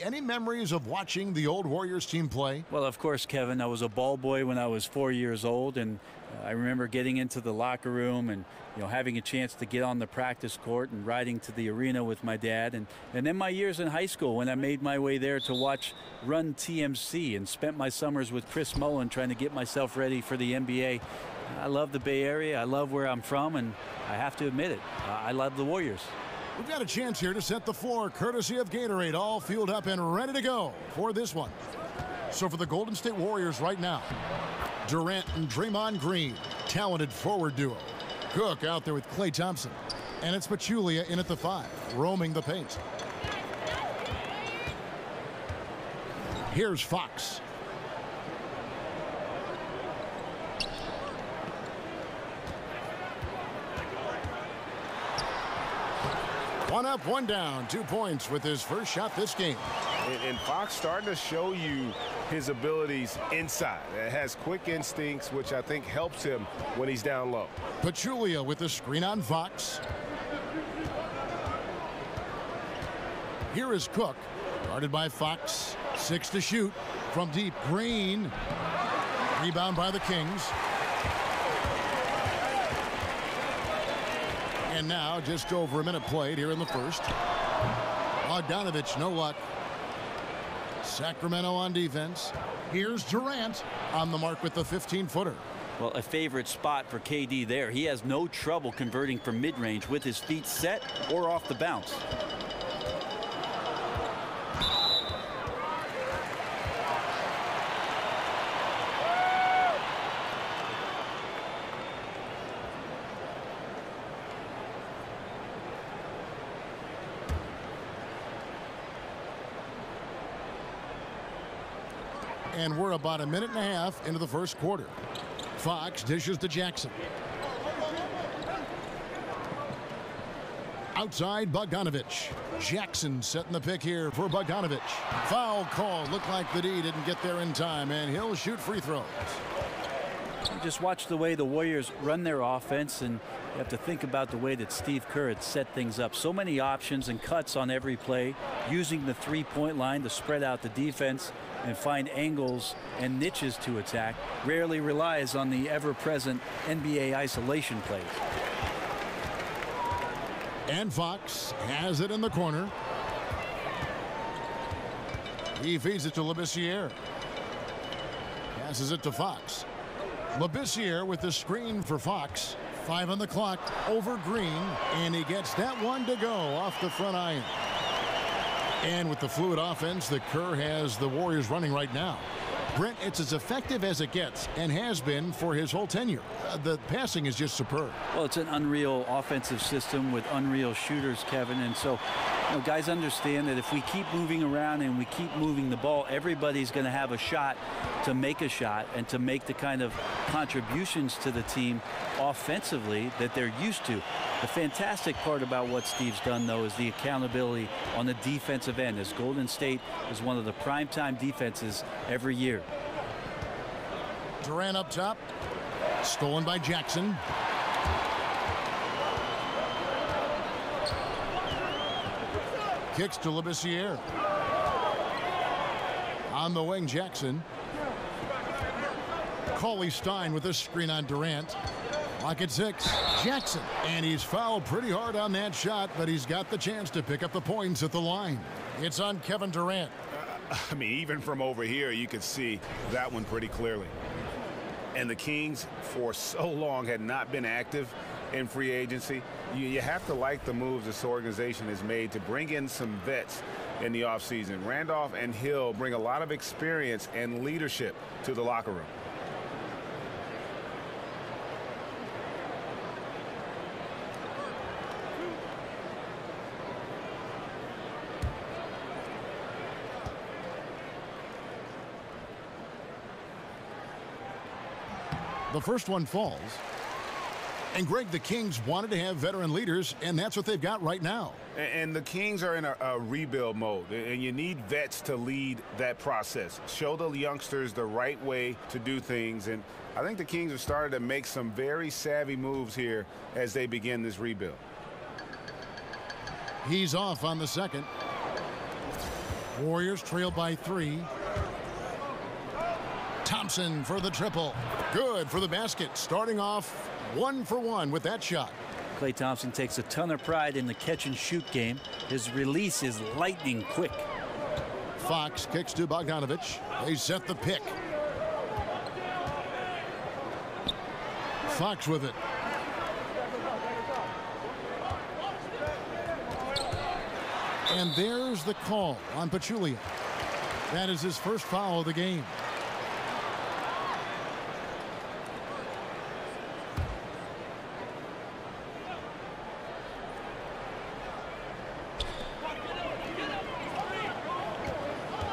Any memories of watching the old Warriors team play? Well, of course, Kevin. I was a ball boy when I was 4 years old, and I remember getting into the locker room and having a chance to get on the practice court and riding to the arena with my dad. And then my years in high school when I made my way there to watch Run TMC and spent my summers with Chris Mullin trying to get myself ready for the NBA. I love the Bay Area. I love where I'm from, and I have to admit it, I love the Warriors. We've got a chance here to set the floor, courtesy of Gatorade, all fueled up and ready to go for this one. So for the Golden State Warriors right now, Durant and Draymond Green, talented forward duo. Cook out there with Klay Thompson. And it's Pachulia in at the 5, roaming the paint. Here's Fox. One up, one down, 2 points with his first shot this game. And Fox starting to show you his abilities inside. It has quick instincts, which I think helps him when he's down low. Pachulia with the screen on Fox. Here is Cook, guarded by Fox. 6 to shoot from deep. Green. Rebound by the Kings. And now just over a minute played here in the first. Bogdanovich, no luck. Sacramento on defense. Here's Durant on the mark with the 15-footer. Well, a favorite spot for KD there. He has no trouble converting from mid-range with his feet set or off the bounce. And we're about a minute and a half into the first quarter. Fox dishes to Jackson. Outside, Bogdanovich. Jackson setting the pick here for Bogdanovich. Foul call. Looked like the D didn't get there in time, and he'll shoot free throws. Just watch the way the Warriors run their offense, and you have to think about the way that Steve Kerr had set things up. So many options and cuts on every play, using the three-point line to spread out the defense and find angles and niches to attack. Rarely relies on the ever-present NBA isolation plays. And Fox has it in the corner. He feeds it to Labissiere. Passes it to Fox. Labissiere with the screen for Fox. 5 on the clock over Green, and he gets that one to go off the front iron. And with the fluid offense that Kerr has the Warriors running right now, Brent, it's as effective as it gets and has been for his whole tenure. The passing is just superb. Well, it's an unreal offensive system with unreal shooters, Kevin. And so, guys understand that if we keep moving around and we keep moving the ball, everybody's going to have a shot to make a shot and to make the kind of contributions to the team offensively that they're used to. The fantastic part about what Steve's done, though, is the accountability on the defensive end, as Golden State is one of the primetime defenses every year. Durant up top. Stolen by Jackson. Kicks to Labissiere. On the wing, Jackson. Cauley-Stein with a screen on Durant. Clock at 6. Jackson. And he's fouled pretty hard on that shot, but he's got the chance to pick up the points at the line. It's on Kevin Durant. I mean, even from over here, you could see that one pretty clearly. And the Kings, for so long, had not been active in free agency. You have to like the moves this organization has made to bring in some vets in the offseason. Randolph and Hield bring a lot of experience and leadership to the locker room. The first one falls. And Greg, the Kings wanted to have veteran leaders, and that's what they've got right now. And the Kings are in a rebuild mode, and you need vets to lead that process. Show the youngsters the right way to do things, and I think the Kings have started to make some very savvy moves here as they begin this rebuild. He's off on the second. Warriors trail by 3. Thompson for the triple. Good for the basket. Starting off 1 for 1 with that shot. Klay Thompson takes a ton of pride in the catch-and-shoot game. His release is lightning quick. Fox kicks to Bogdanovich. They set the pick. Fox with it. And there's the call on Pachulia. That is his first foul of the game.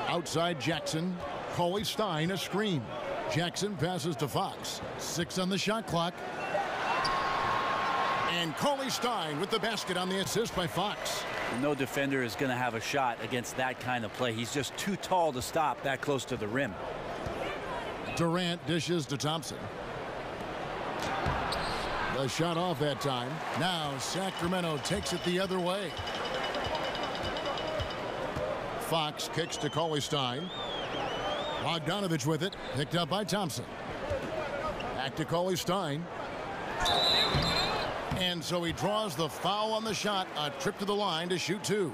Outside Jackson. Cauley-Stein a screen. Jackson passes to Fox. 6 on the shot clock. And Cauley-Stein with the basket on the assist by Fox. No defender is going to have a shot against that kind of play. He's just too tall to stop that close to the rim. Durant dishes to Thompson. The shot off that time. Now Sacramento takes it the other way. Fox kicks to Cauley-Stein. Bogdanovich with it. Picked up by Thompson. Back to Cauley-Stein. And so he draws the foul on the shot. A trip to the line to shoot 2.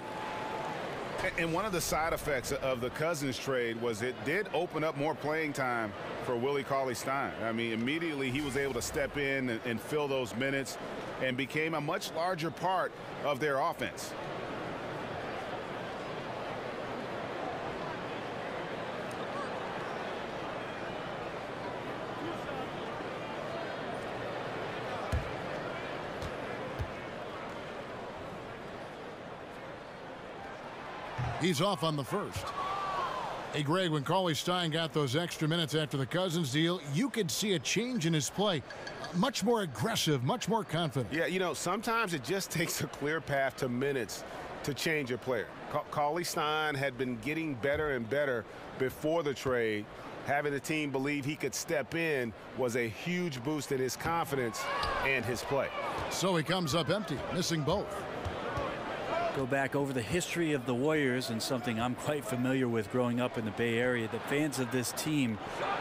And one of the side effects of the Cousins trade was it did open up more playing time for Willie Cauley-Stein. I mean, immediately he was able to step in and fill those minutes and became a much larger part of their offense. He's off on the first. Hey, Greg, when Cauley-Stein got those extra minutes after the Cousins deal, you could see a change in his play. Much more aggressive, much more confident. Yeah, you know, sometimes it just takes a clear path to minutes to change a player. Cauley-Stein had been getting better and better before the trade. Having the team believe he could step in was a huge boost in his confidence and his play. So he comes up empty, missing both. Go back over the history of the Warriors, and something I'm quite familiar with growing up in the Bay Area. The fans of this team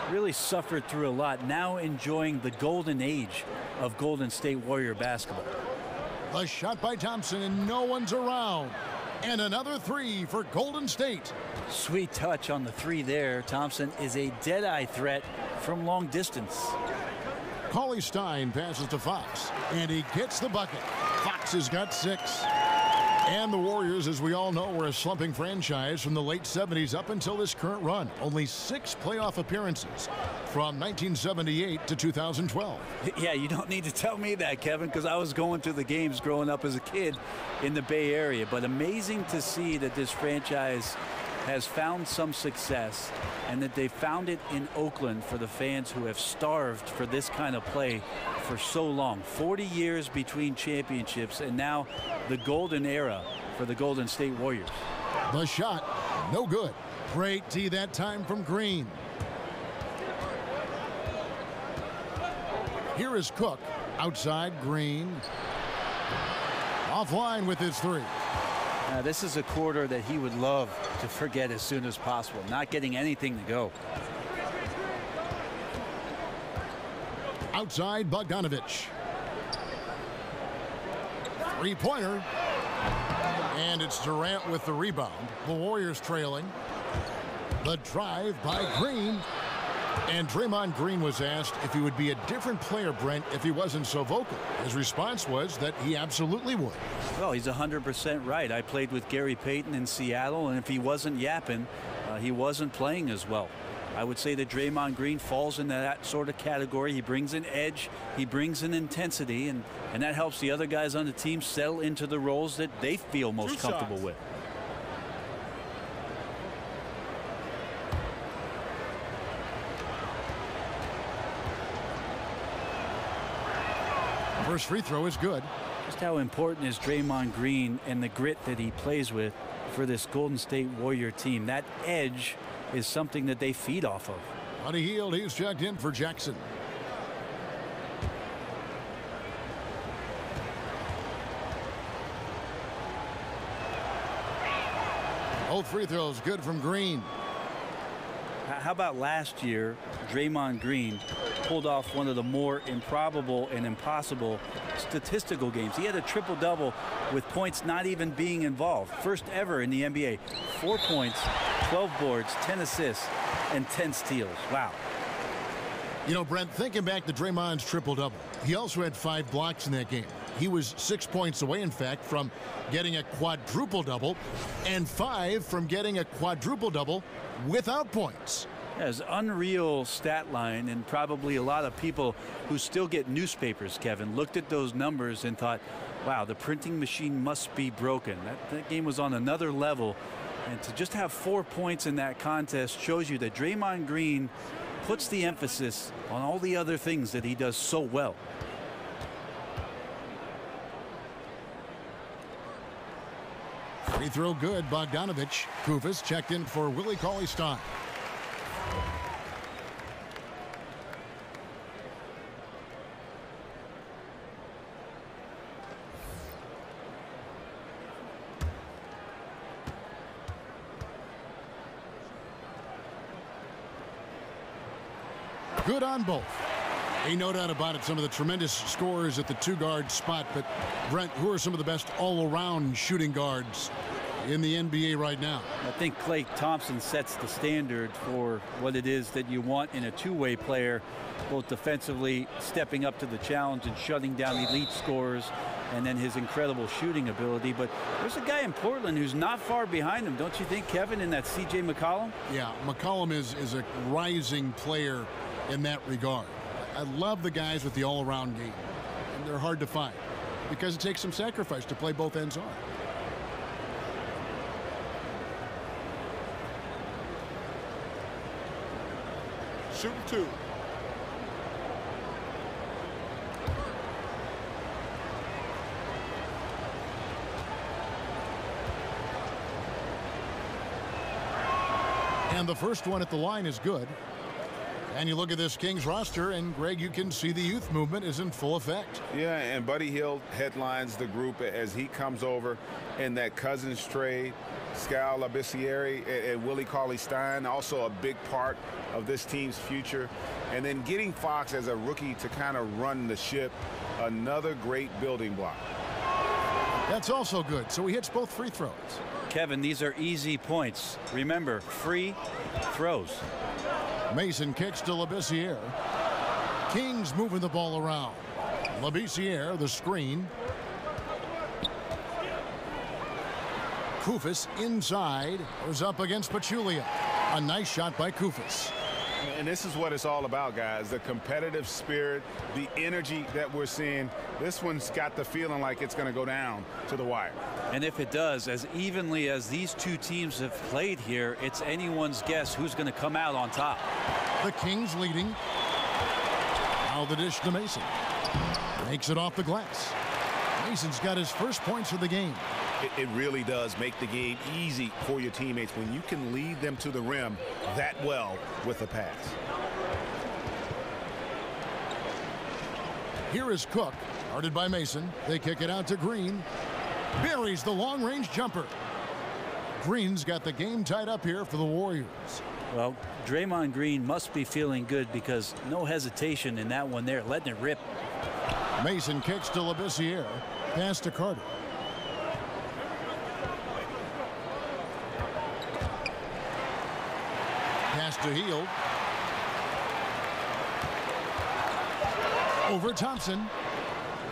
really suffered through a lot, now enjoying the golden age of Golden State Warrior basketball. A shot by Thompson, and no one's around. And another 3 for Golden State. Sweet touch on the 3 there. Thompson is a dead-eye threat from long distance. Cauley-Stein passes to Fox, and he gets the bucket. Fox has got 6. And the Warriors, as we all know, were a slumping franchise from the late 70s up until this current run. Only 6 playoff appearances from 1978 to 2012. Yeah, you don't need to tell me that, Kevin, because I was going to the games growing up as a kid in the Bay Area. But amazing to see that this franchise has found some success, and that they found it in Oakland for the fans who have starved for this kind of play for so long. 40 years between championships, and now the golden era for the Golden State Warriors. The shot, no good. Great D that time from Green. Here is Cook. Outside, Green. Offline with his 3. This is a quarter that he would love to forget as soon as possible, not getting anything to go. Outside, Bogdanovich. 3-pointer. And it's Durant with the rebound. The Warriors trailing. The drive by Green. And Draymond Green was asked if he would be a different player, Brent, if he wasn't so vocal. His response was that he absolutely would. Well, he's 100% right. I played with Gary Payton in Seattle, and if he wasn't yapping, he wasn't playing as well. I would say that Draymond Green falls into that sort of category. He brings an edge, he brings an intensity, and that helps the other guys on the team settle into the roles that they feel most comfortable with. First free throw is good. Just how important is Draymond Green and the grit that he plays with for this Golden State Warrior team? That edge is something that they feed off of. Buddy Hield, he's checked in for Jackson. Both free throws good from Green. How about last year, Draymond Green pulled off one of the more improbable and impossible statistical games. He had a triple-double with points not even being involved. First ever in the NBA. 4 points, 12 boards, 10 assists, and 10 steals. Wow. You know, Brent, thinking back to Draymond's triple-double, he also had 5 blocks in that game. He was 6 points away, in fact, from getting a quadruple-double, and 5 from getting a quadruple-double without points. As unreal stat line, and probably a lot of people who still get newspapers, Kevin, looked at those numbers and thought, wow, the printing machine must be broken. That game was on another level. And to just have 4 points in that contest shows you that Draymond Green puts the emphasis on all the other things that he does so well. Free throw good, Bogdanovich. Kufis checked in for Willie Cauley-Stein. Good on both. Ain't no doubt about it, some of the tremendous scores at the 2-guard spot. But, Brent, who are some of the best all-around shooting guards in the NBA right now? I think Klay Thompson sets the standard for what it is that you want in a two-way player, both defensively stepping up to the challenge and shutting down elite scorers, and then his incredible shooting ability. But there's a guy in Portland who's not far behind him, don't you think, Kevin, in that C.J. McCollum? Yeah, McCollum is a rising player in that regard. I love the guys with the all-around game, and they're hard to find because it takes some sacrifice to play both ends on. Shooting 2. And the first one at the line is good. And you look at this Kings roster, and Greg, you can see the youth movement is in full effect. Yeah, and Buddy Hield headlines the group as he comes over in that Cousins trade. Skal Labissiere and Willie Cauley-Stein, also a big part of this team's future. And then getting Fox as a rookie to kind of run the ship, another great building block. That's also good. So he hits both free throws. Kevin, these are easy points. Remember, free throws. Mason kicks to Labissiere. Kings moving the ball around. Labissiere, the screen. Kufis inside. Was up against Pachulia. A nice shot by Kufis. And this is what it's all about, guys. The competitive spirit, the energy that we're seeing. This one's got the feeling like it's going to go down to the wire. And if it does, as evenly as these two teams have played here, it's anyone's guess who's going to come out on top. The Kings leading. Now the dish to Mason. Makes it off the glass. Mason's got his first points of the game. It really does make the game easy for your teammates when you can lead them to the rim that well with a pass. Here is Cook, guarded by Mason. They kick it out to Green. Buries the long-range jumper. Green's got the game tied up here for the Warriors. Well, Draymond Green must be feeling good because no hesitation in that one there, letting it rip. Mason kicks to Labissiere. Pass to Carter. Pass to Hield. Over Thompson.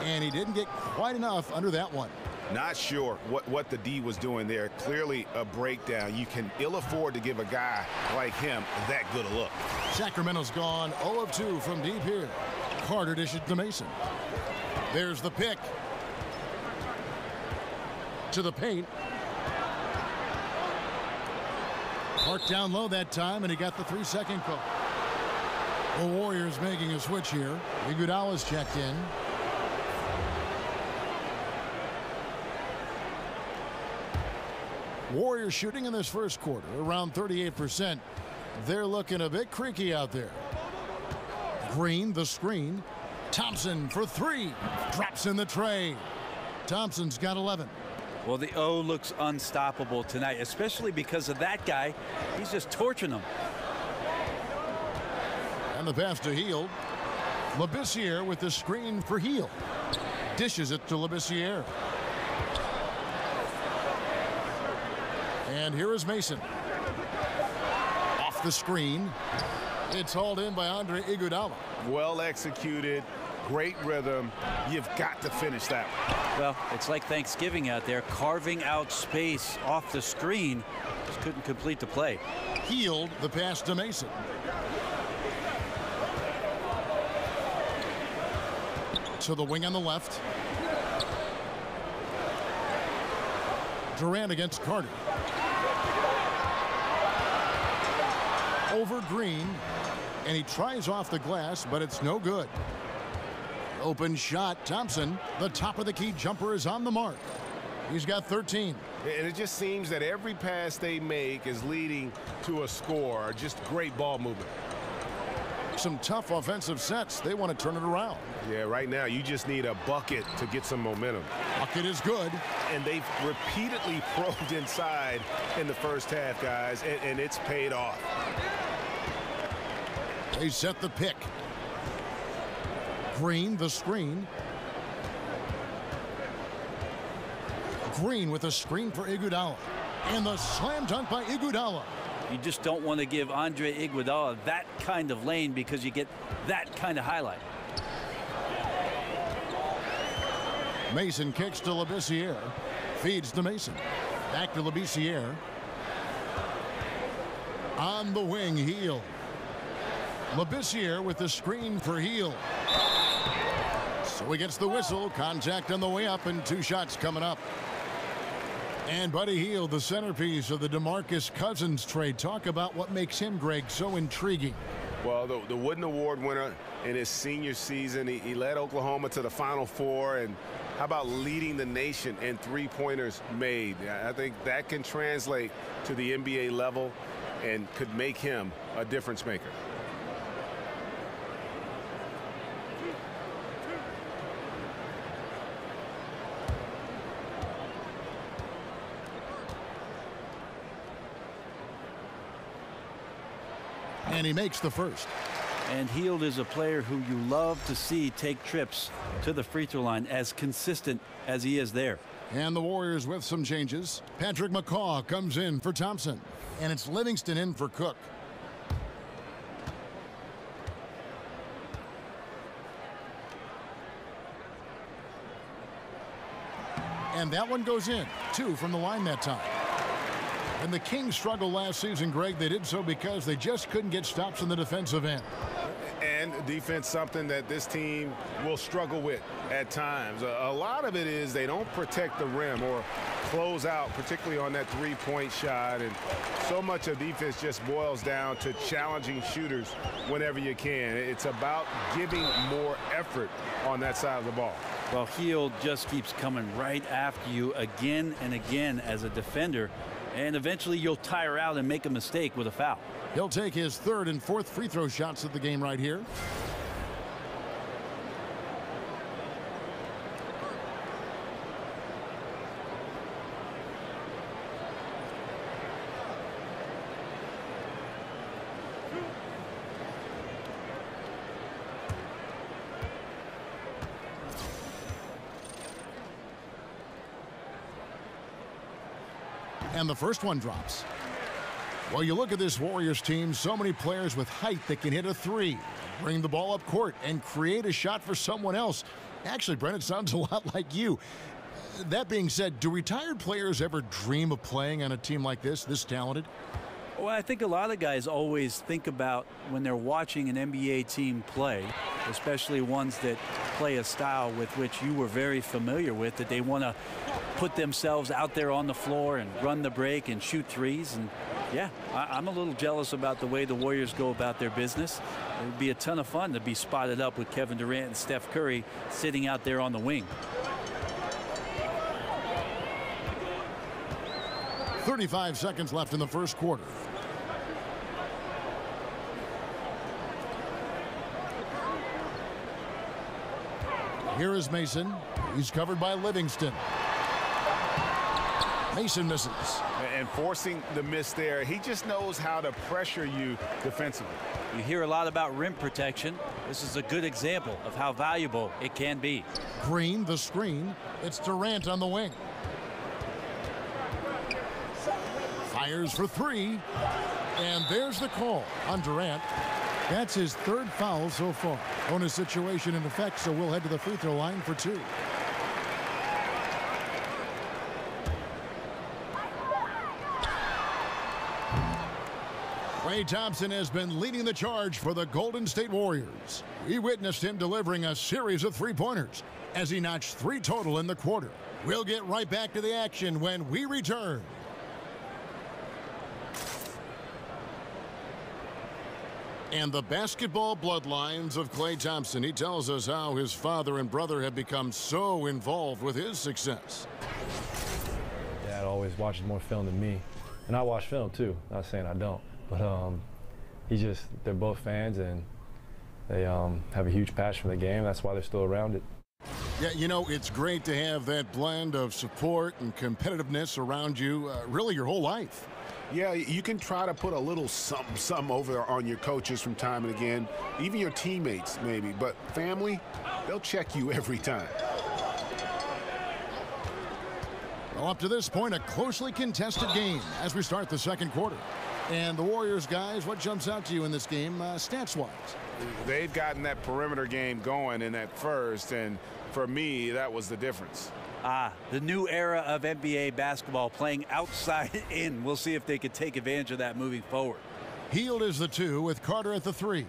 And he didn't get quite enough under that one. Not sure what the D was doing there. Clearly a breakdown. You can ill afford to give a guy like him that good a look. Sacramento's gone 0 of 2 from deep here. Carter dishes to Mason. There's the pick. To the paint. Parked down low that time, and he got the 3-second call. The Warriors making a switch here. Iguodala's checked in. Warriors shooting in this first quarter around 38%. They're looking a bit creaky out there. Green, the screen. Thompson for three. Drops in the tray. Thompson's got 11. Well, the O looks unstoppable tonight, especially because of that guy. He's just torching them. And the pass to Hield. Labissiere with the screen for Hield. Dishes it to Labissiere. And here is Mason. Off the screen. It's hauled in by Andre Iguodala. Well executed. Great rhythm. You've got to finish that one. Well, it's like Thanksgiving out there, carving out space off the screen. Just couldn't complete the play. Hield the pass to Mason. To the wing on the left. Durant against Carter. Over Green. And he tries off the glass, but it's no good. Open shot. Thompson, the top of the key jumper, is on the mark. He's got 13. And it just seems that every pass they make is leading to a score. Just great ball movement. Some tough offensive sets. They want to turn it around. Yeah, right now you just need a bucket to get some momentum. Bucket is good. And they've repeatedly probed inside in the first half, guys, and it's paid off. They set the pick. Green, the screen. Green with a screen for Iguodala. And the slam dunk by Iguodala. You just don't want to give Andre Iguodala that kind of lane because you get that kind of highlight. Mason kicks to Labissiere. Feeds to Mason. Back to Labissiere. On the wing, Hield. Labissiere with the screen for Hield. So he gets the whistle. Contact on the way up and two shots coming up. And Buddy Hield, the centerpiece of the DeMarcus Cousins trade. Talk about what makes him, Greg, so intriguing. Well, the Wooden Award winner in his senior season, he led Oklahoma to the Final Four. And how about leading the nation in three-pointers made? I think that can translate to the NBA level and could make him a difference maker. And he makes the first. And Hield is a player who you love to see take trips to the free throw line, as consistent as he is there. And the Warriors with some changes. Patrick McCaw comes in for Thompson. And it's Livingston in for Cook. And that one goes in. 2 from the line that time. And the Kings struggled last season, Greg. They did so because they just couldn't get stops in the defensive end. And defense, something that this team will struggle with at times. A lot of it is they don't protect the rim or close out, particularly on that three-point shot. And so much of defense just boils down to challenging shooters whenever you can. It's about giving more effort on that side of the ball. Well, Hield just keeps coming right after you again and again as a defender. And eventually you'll tire out and make a mistake with a foul. He'll take his 3rd and 4th free throw shots of the game right here. And the first one drops. Well, you look at this Warriors team, so many players with height that can hit a three, bring the ball up court, and create a shot for someone else. Actually, Brent, it sounds a lot like you. That being said, do retired players ever dream of playing on a team like this talented? Well, I think a lot of guys always think about when they're watching an NBA team play, especially ones that play a style with which you were very familiar with, that they want to put themselves out there on the floor and run the break and shoot threes. And yeah, I'm a little jealous about the way the Warriors go about their business. It would be a ton of fun to be spotted up with Kevin Durant and Steph Curry sitting out there on the wing. 35 seconds left in the first quarter. Here is Mason. He's covered by Livingston. Mason misses. And forcing the miss there, he just knows how to pressure you defensively. You hear a lot about rim protection. This is a good example of how valuable it can be. Green, the screen. It's Durant on the wing. Fires for three. And there's the call on Durant. That's his third foul so far. Bonus situation in effect, so we'll head to the free throw line for two. Klay Thompson has been leading the charge for the Golden State Warriors. We witnessed him delivering a series of three-pointers as he notched 3 total in the quarter. We'll get right back to the action when we return. And the basketball bloodlines of Klay Thompson. He tells us how his father and brother have become so involved with his success. Dad always watches more film than me. And I watch film too. Not saying I don't. But they're both fans, and they have a huge passion for the game. That's why they're still around it. Yeah, you know, it's great to have that blend of support and competitiveness around you really your whole life. Yeah, you can try to put a little something over on your coaches from time and again, even your teammates maybe, but family, they'll check you every time. Well, up to this point, a closely contested game as we start the second quarter. And the Warriors, guys, what jumps out to you in this game stats-wise? They've gotten that perimeter game going in that first, and for me, that was the difference. The new era of NBA basketball, playing outside in. We'll see if they could take advantage of that moving forward. Hield is the 2 with Carter at the 3.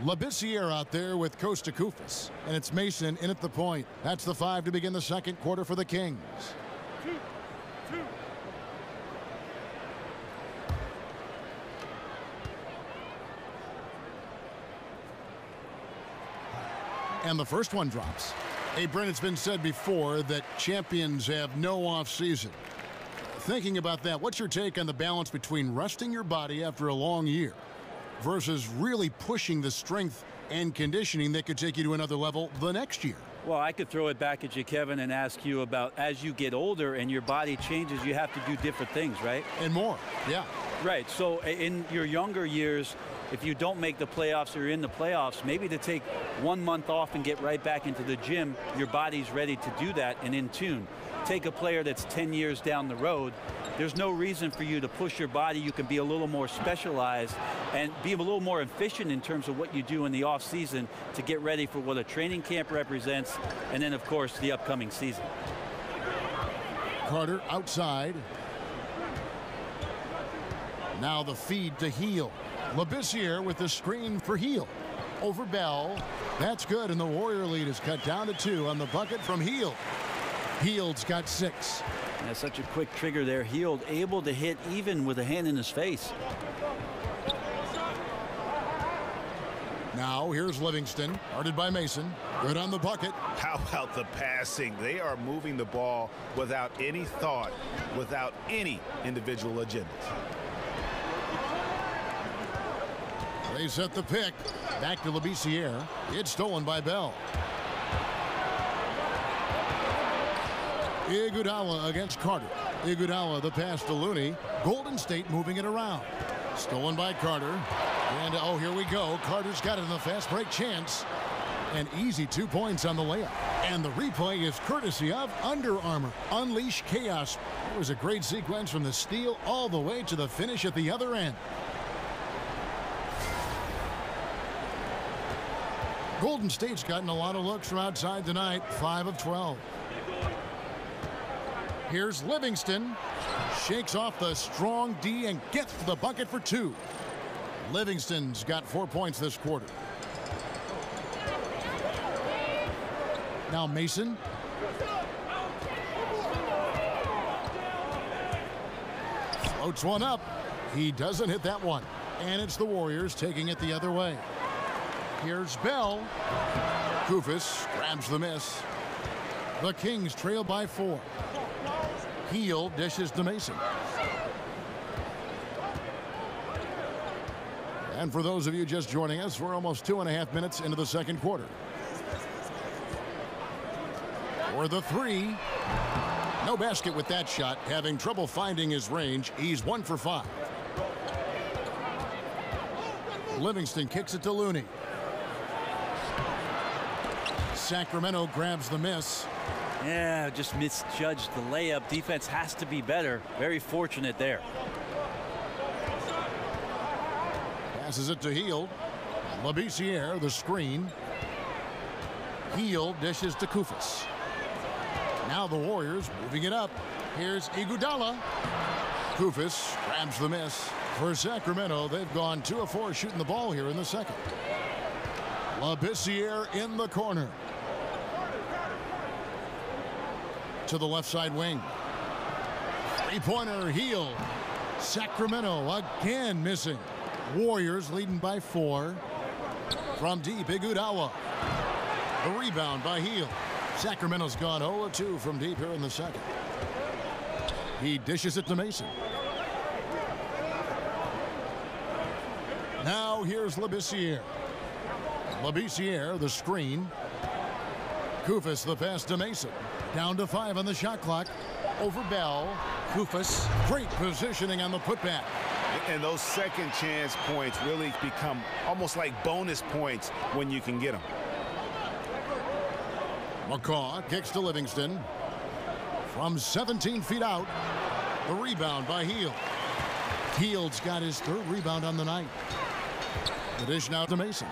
Labissiere out there with Kosta Koufos. And it's Mason in at the point. That's the 5 to begin the second quarter for the Kings. And the first one drops. Hey, Brent, it's been said before that champions have no off-season. Thinking about that, what's your take on the balance between resting your body after a long year versus really pushing the strength and conditioning that could take you to another level the next year? Well, I could throw it back at you, Kevin, and ask you about as you get older and your body changes, you have to do different things, right? And more, yeah. Right, so in your younger years, if you don't make the playoffs or you're in the playoffs, maybe to take 1 month off and get right back into the gym, your body's ready to do that and in tune. Take a player that's 10 years down the road, there's no reason for you to push your body. You can be a little more specialized and be a little more efficient in terms of what you do in the off season to get ready for what a training camp represents, and then of course the upcoming season. Carter outside. Now the feed to Hield. Labissiere with the screen for Hield. Over Bell. That's good, and the Warrior lead is cut down to 2 on the bucket from Hield. Hield's got 6. That's such a quick trigger there. Hield able to hit even with a hand in his face. Now here's Livingston, guarded by Mason. Good on the bucket. How about the passing? They are moving the ball without any thought, without any individual agendas. They set the pick. Back to Labissiere. It's stolen by Bell. Iguodala against Carter. Iguodala the pass to Looney. Golden State moving it around. Stolen by Carter. And oh, here we go. Carter's got it in the fast break chance. An easy 2 points on the layup. And the replay is courtesy of Under Armour. Unleash chaos. It was a great sequence from the steal all the way to the finish at the other end. Golden State's gotten a lot of looks from outside tonight. 5 of 12. Here's Livingston. Shakes off the strong D and gets to the bucket for 2. Livingston's got 4 points this quarter. Now Mason. Floats one up. He doesn't hit that one. And it's the Warriors taking it the other way. Here's Bell. Koufos grabs the miss. The Kings trail by 4. Hield dishes to Mason. And for those of you just joining us, we're almost 2.5 minutes into the second quarter. For the three. No basket with that shot. Having trouble finding his range. He's 1 for 5. Livingston kicks it to Looney. Sacramento grabs the miss. Yeah, just misjudged the layup. Defense has to be better. Very fortunate there. Passes it to Hield. Labissiere, the screen. Hield dishes to Koufos. Now the Warriors moving it up. Here's Iguodala. Koufos grabs the miss. For Sacramento, they've gone 2 of 4 shooting the ball here in the second. Labissiere in the corner. To the left side wing. Three-pointer, Hield. Sacramento again missing. Warriors leading by 4. From deep, Iguodala. The rebound by Hield. Sacramento's gone 0-2 from deep here in the second. He dishes it to Mason. Now here's Labissiere. Labissiere, the screen. Koufos, the pass to Mason. Down to 5 on the shot clock. Over Bell. Koufos, great positioning on the putback. And those second chance points really become almost like bonus points when you can get them. McCaw kicks to Livingston. From 17 feet out. The rebound by Hield. Hield's got his 3rd rebound on the night. The dish now to Mason.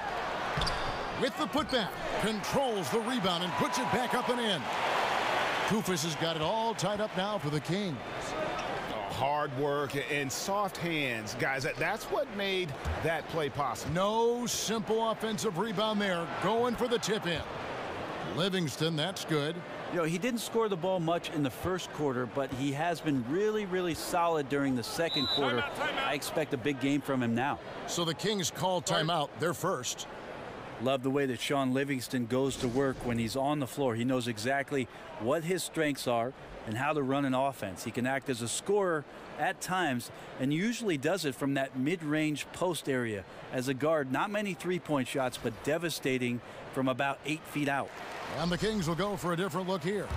With the putback. Controls the rebound and puts it back up and in. Koufos has got it all tied up now for the Kings. Hard work and soft hands, guys. That's what made that play possible. No simple offensive rebound there. Going for the tip in. Livingston, that's good. You know, he didn't score the ball much in the first quarter, but he has been really, really solid during the second quarter. I expect a big game from him now. So the Kings call timeout. They're first. Love the way that Shaun Livingston goes to work when he's on the floor. He knows exactly what his strengths are and how to run an offense. He can act as a scorer at times and usually does it from that mid-range post area. As a guard, not many three-point shots, but devastating from about 8 feet out. And the Kings will go for a different look here.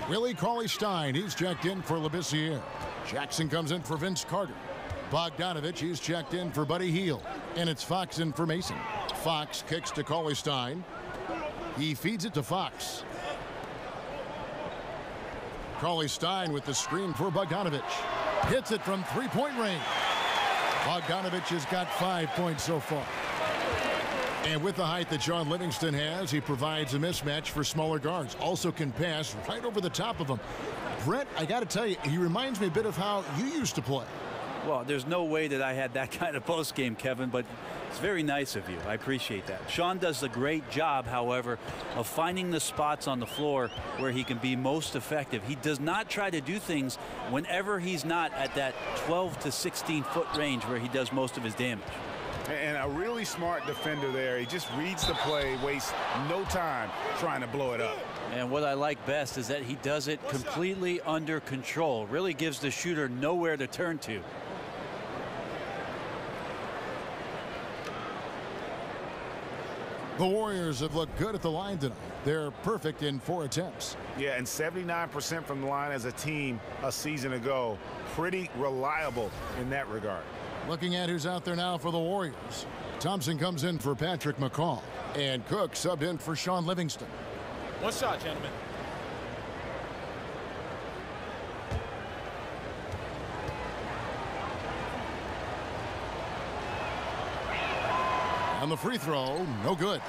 Willie Cauley-Stein, he's checked in for Labissiere. Jackson comes in for Vince Carter. Bogdanovich, he's checked in for Buddy Hield. And it's Fox in for Mason. Fox kicks to Cauley-Stein. He feeds it to Fox. Cauley-Stein with the screen for Bogdanovich. Hits it from 3-point range. Bogdanovich has got 5 points so far. And with the height that Shaun Livingston has, he provides a mismatch for smaller guards. Also can pass right over the top of them. Brett, I got to tell you, he reminds me a bit of how you used to play. Well, there's no way that I had that kind of post game, Kevin, but it's very nice of you. I appreciate that. Shaun does a great job, however, of finding the spots on the floor where he can be most effective. He does not try to do things whenever he's not at that 12 to 16 foot range where he does most of his damage. And a really smart defender there. He just reads the play, wastes no time trying to blow it up. And what I like best is that he does it completely under control. Really gives the shooter nowhere to turn to. The Warriors have looked good at the line tonight. They're perfect in 4 attempts. Yeah, and 79% from the line as a team a season ago. Pretty reliable in that regard. Looking at who's out there now for the Warriors. Thompson comes in for Patrick McCaw. And Cook subbed in for Shaun Livingston. One shot, gentlemen. On the free throw, no good.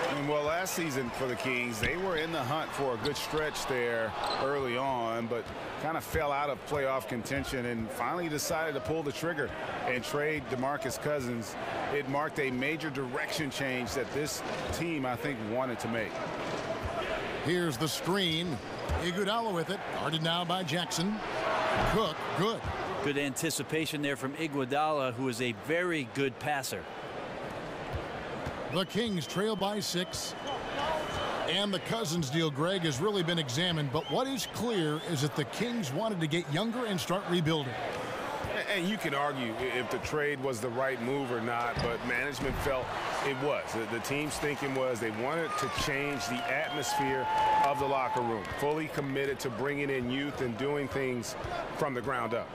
And well, last season for the Kings, they were in the hunt for a good stretch there early on, but kind of fell out of playoff contention and finally decided to pull the trigger and trade DeMarcus Cousins. It marked a major direction change that this team, I think, wanted to make. Here's the screen. Iguodala with it. Guarded now by Jackson. Cook, good. Good anticipation there from Iguodala, who is a very good passer. The Kings trail by 6. And the Cousins deal, Greg, has really been examined. But what is clear is that the Kings wanted to get younger and start rebuilding. And you can argue if the trade was the right move or not, but management felt it was. The team's thinking was they wanted to change the atmosphere of the locker room, fully committed to bringing in youth and doing things from the ground up.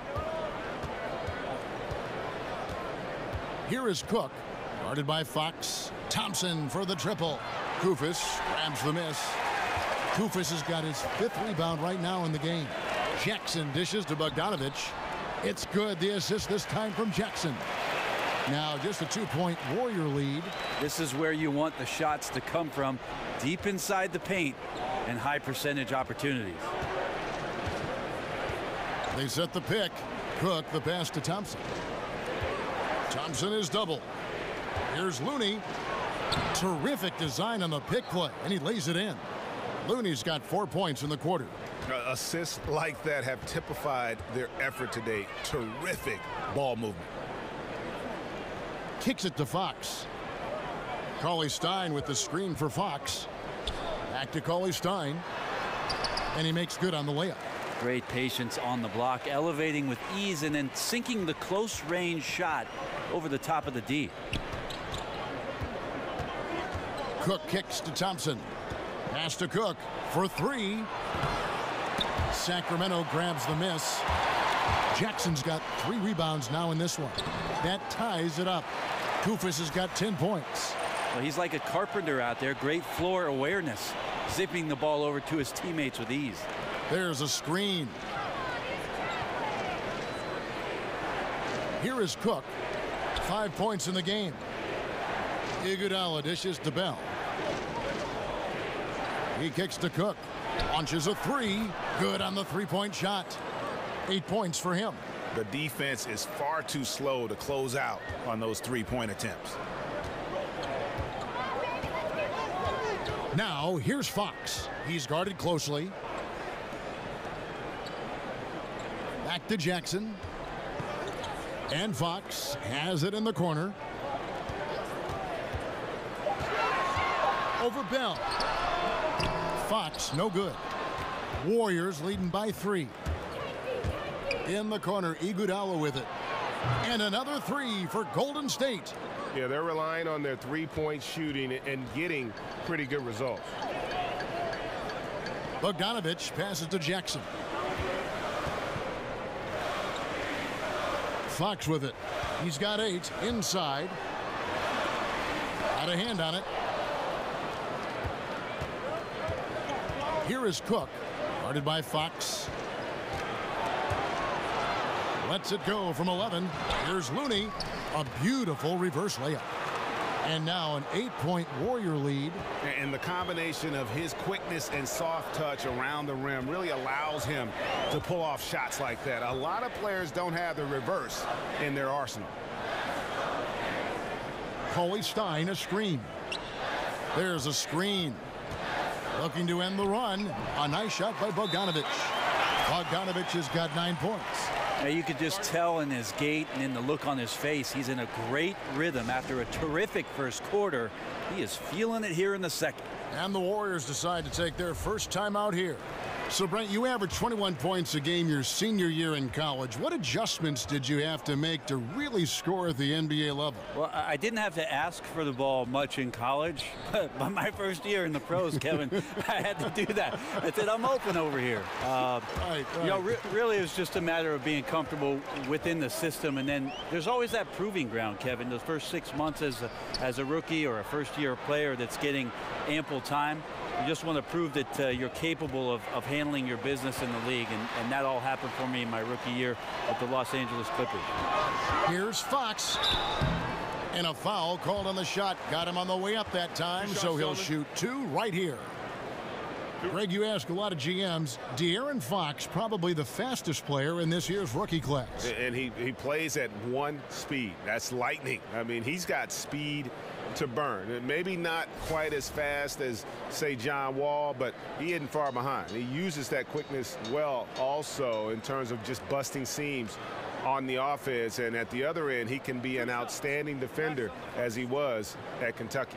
Here is Cook, guarded by Fox. Thompson for the triple. Koufos grabs the miss. Koufos has got his 5th rebound right now in the game. Jackson dishes to Bogdanovich. It's good. The assist this time from Jackson. Now just a 2-point Warrior lead. This is where you want the shots to come from, deep inside the paint and high percentage opportunities. They set the pick. Cook the pass to Thompson. Thompson is double. Here's Looney. Terrific design on the pick play, and he lays it in. Looney's got 4 points in the quarter. Assists like that have typified their effort today. Terrific ball movement. Kicks it to Fox. Cauley-Stein with the screen for Fox. Back to Cauley-Stein. And he makes good on the layup. Great patience on the block, elevating with ease and then sinking the close range shot over the top of the D. Cook kicks to Thompson. Pass to Cook for 3. Sacramento grabs the miss. Jackson's got 3 rebounds now in this one. That ties it up. Koufos has got 10 points. Well, he's like a carpenter out there. Great floor awareness, zipping the ball over to his teammates with ease. There's a screen. Here is Cook. 5 points in the game. Iguodala dishes to Bell. He kicks to Cook. Launches a 3. Good on the 3-point shot. 8 points for him. The defense is far too slow to close out on those 3-point attempts. Now here's Fox. He's guarded closely. Back to Jackson. And Fox has it in the corner. Over Bell. Fox, no good. Warriors leading by 3. In the corner, Iguodala with it. And another 3 for Golden State. Yeah, they're relying on their 3-point shooting and getting pretty good results. Bogdanovich passes to Jackson. Fox with it. He's got 8 inside. Got a hand on it. Here is Cook, guarded by Fox. Lets it go from 11. Here's Looney. A beautiful reverse layup. And now an 8-point Warrior lead. And the combination of his quickness and soft touch around the rim really allows him to pull off shots like that. A lot of players don't have the reverse in their arsenal. Cauley-Stein a screen. There's a screen. Looking to end the run. A nice shot by Bogdanovich. Bogdanovich has got 9 points. Now you could just tell in his gait and in the look on his face, he's in a great rhythm after a terrific first quarter. He is feeling it here in the second. And the Warriors decide to take their first time out here. So, Brent, you averaged 21 points a game your senior year in college. What adjustments did you have to make to really score at the NBA level? Well, I didn't have to ask for the ball much in college, but my first year in the pros, Kevin, I had to do that. I said, I'm open over here. Right. You know, really it was just a matter of being comfortable within the system, and then there's always that proving ground, Kevin. The first 6 months as a rookie or a first-year player that's getting ample time, you just want to prove that you're capable of handling your business in the league, and that all happened for me in my rookie year with the Los Angeles Clippers. Here's Fox. And a foul called on the shot. Got him on the way up that time, so he'll shoot 2 right here. Greg, you ask a lot of GMs. De'Aaron Fox, probably the fastest player in this year's rookie class. And he plays at 1 speed. That's lightning. I mean, he's got speed to burn. Maybe not quite as fast as, say, John Wall, but he isn't far behind. He uses that quickness well also in terms of just busting seams on the offense. And at the other end, he can be an outstanding defender as he was at Kentucky.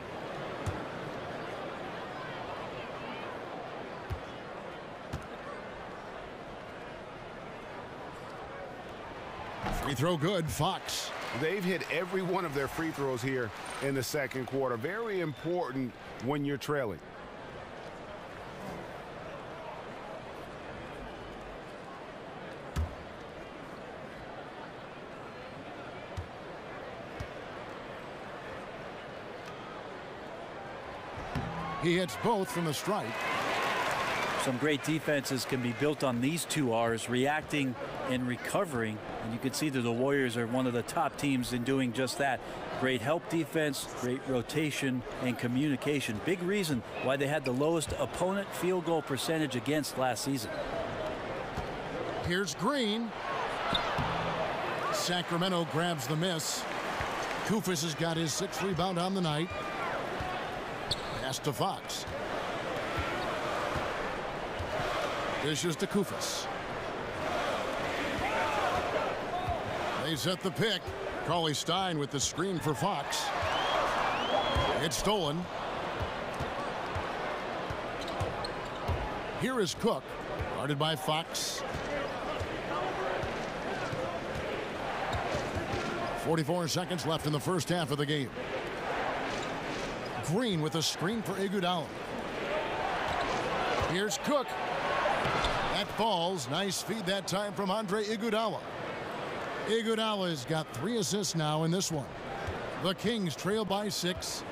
Free throw good, Fox. They've hit every one of their free throws here in the second quarter. Very important when you're trailing. He hits both from the stripe. Some great defenses can be built on these two R's, reacting and recovering. And you can see that the Warriors are one of the top teams in doing just that. Great help defense, great rotation, and communication. Big reason why they had the lowest opponent field goal percentage against last season. Here's Green. Sacramento grabs the miss. Koufos has got his 6th rebound on the night. Pass to Fox. Dishes to Koufos. They set the pick. Cauley-Stein with the screen for Fox. It's stolen. Here is Cook, guarded by Fox. 44 seconds left in the first half of the game. Green with a screen for Iguodala. Here's Cook. That falls. Nice feed that time from Andre Iguodala. Iguodala's got 3 assists now in this one. The Kings trail by 6.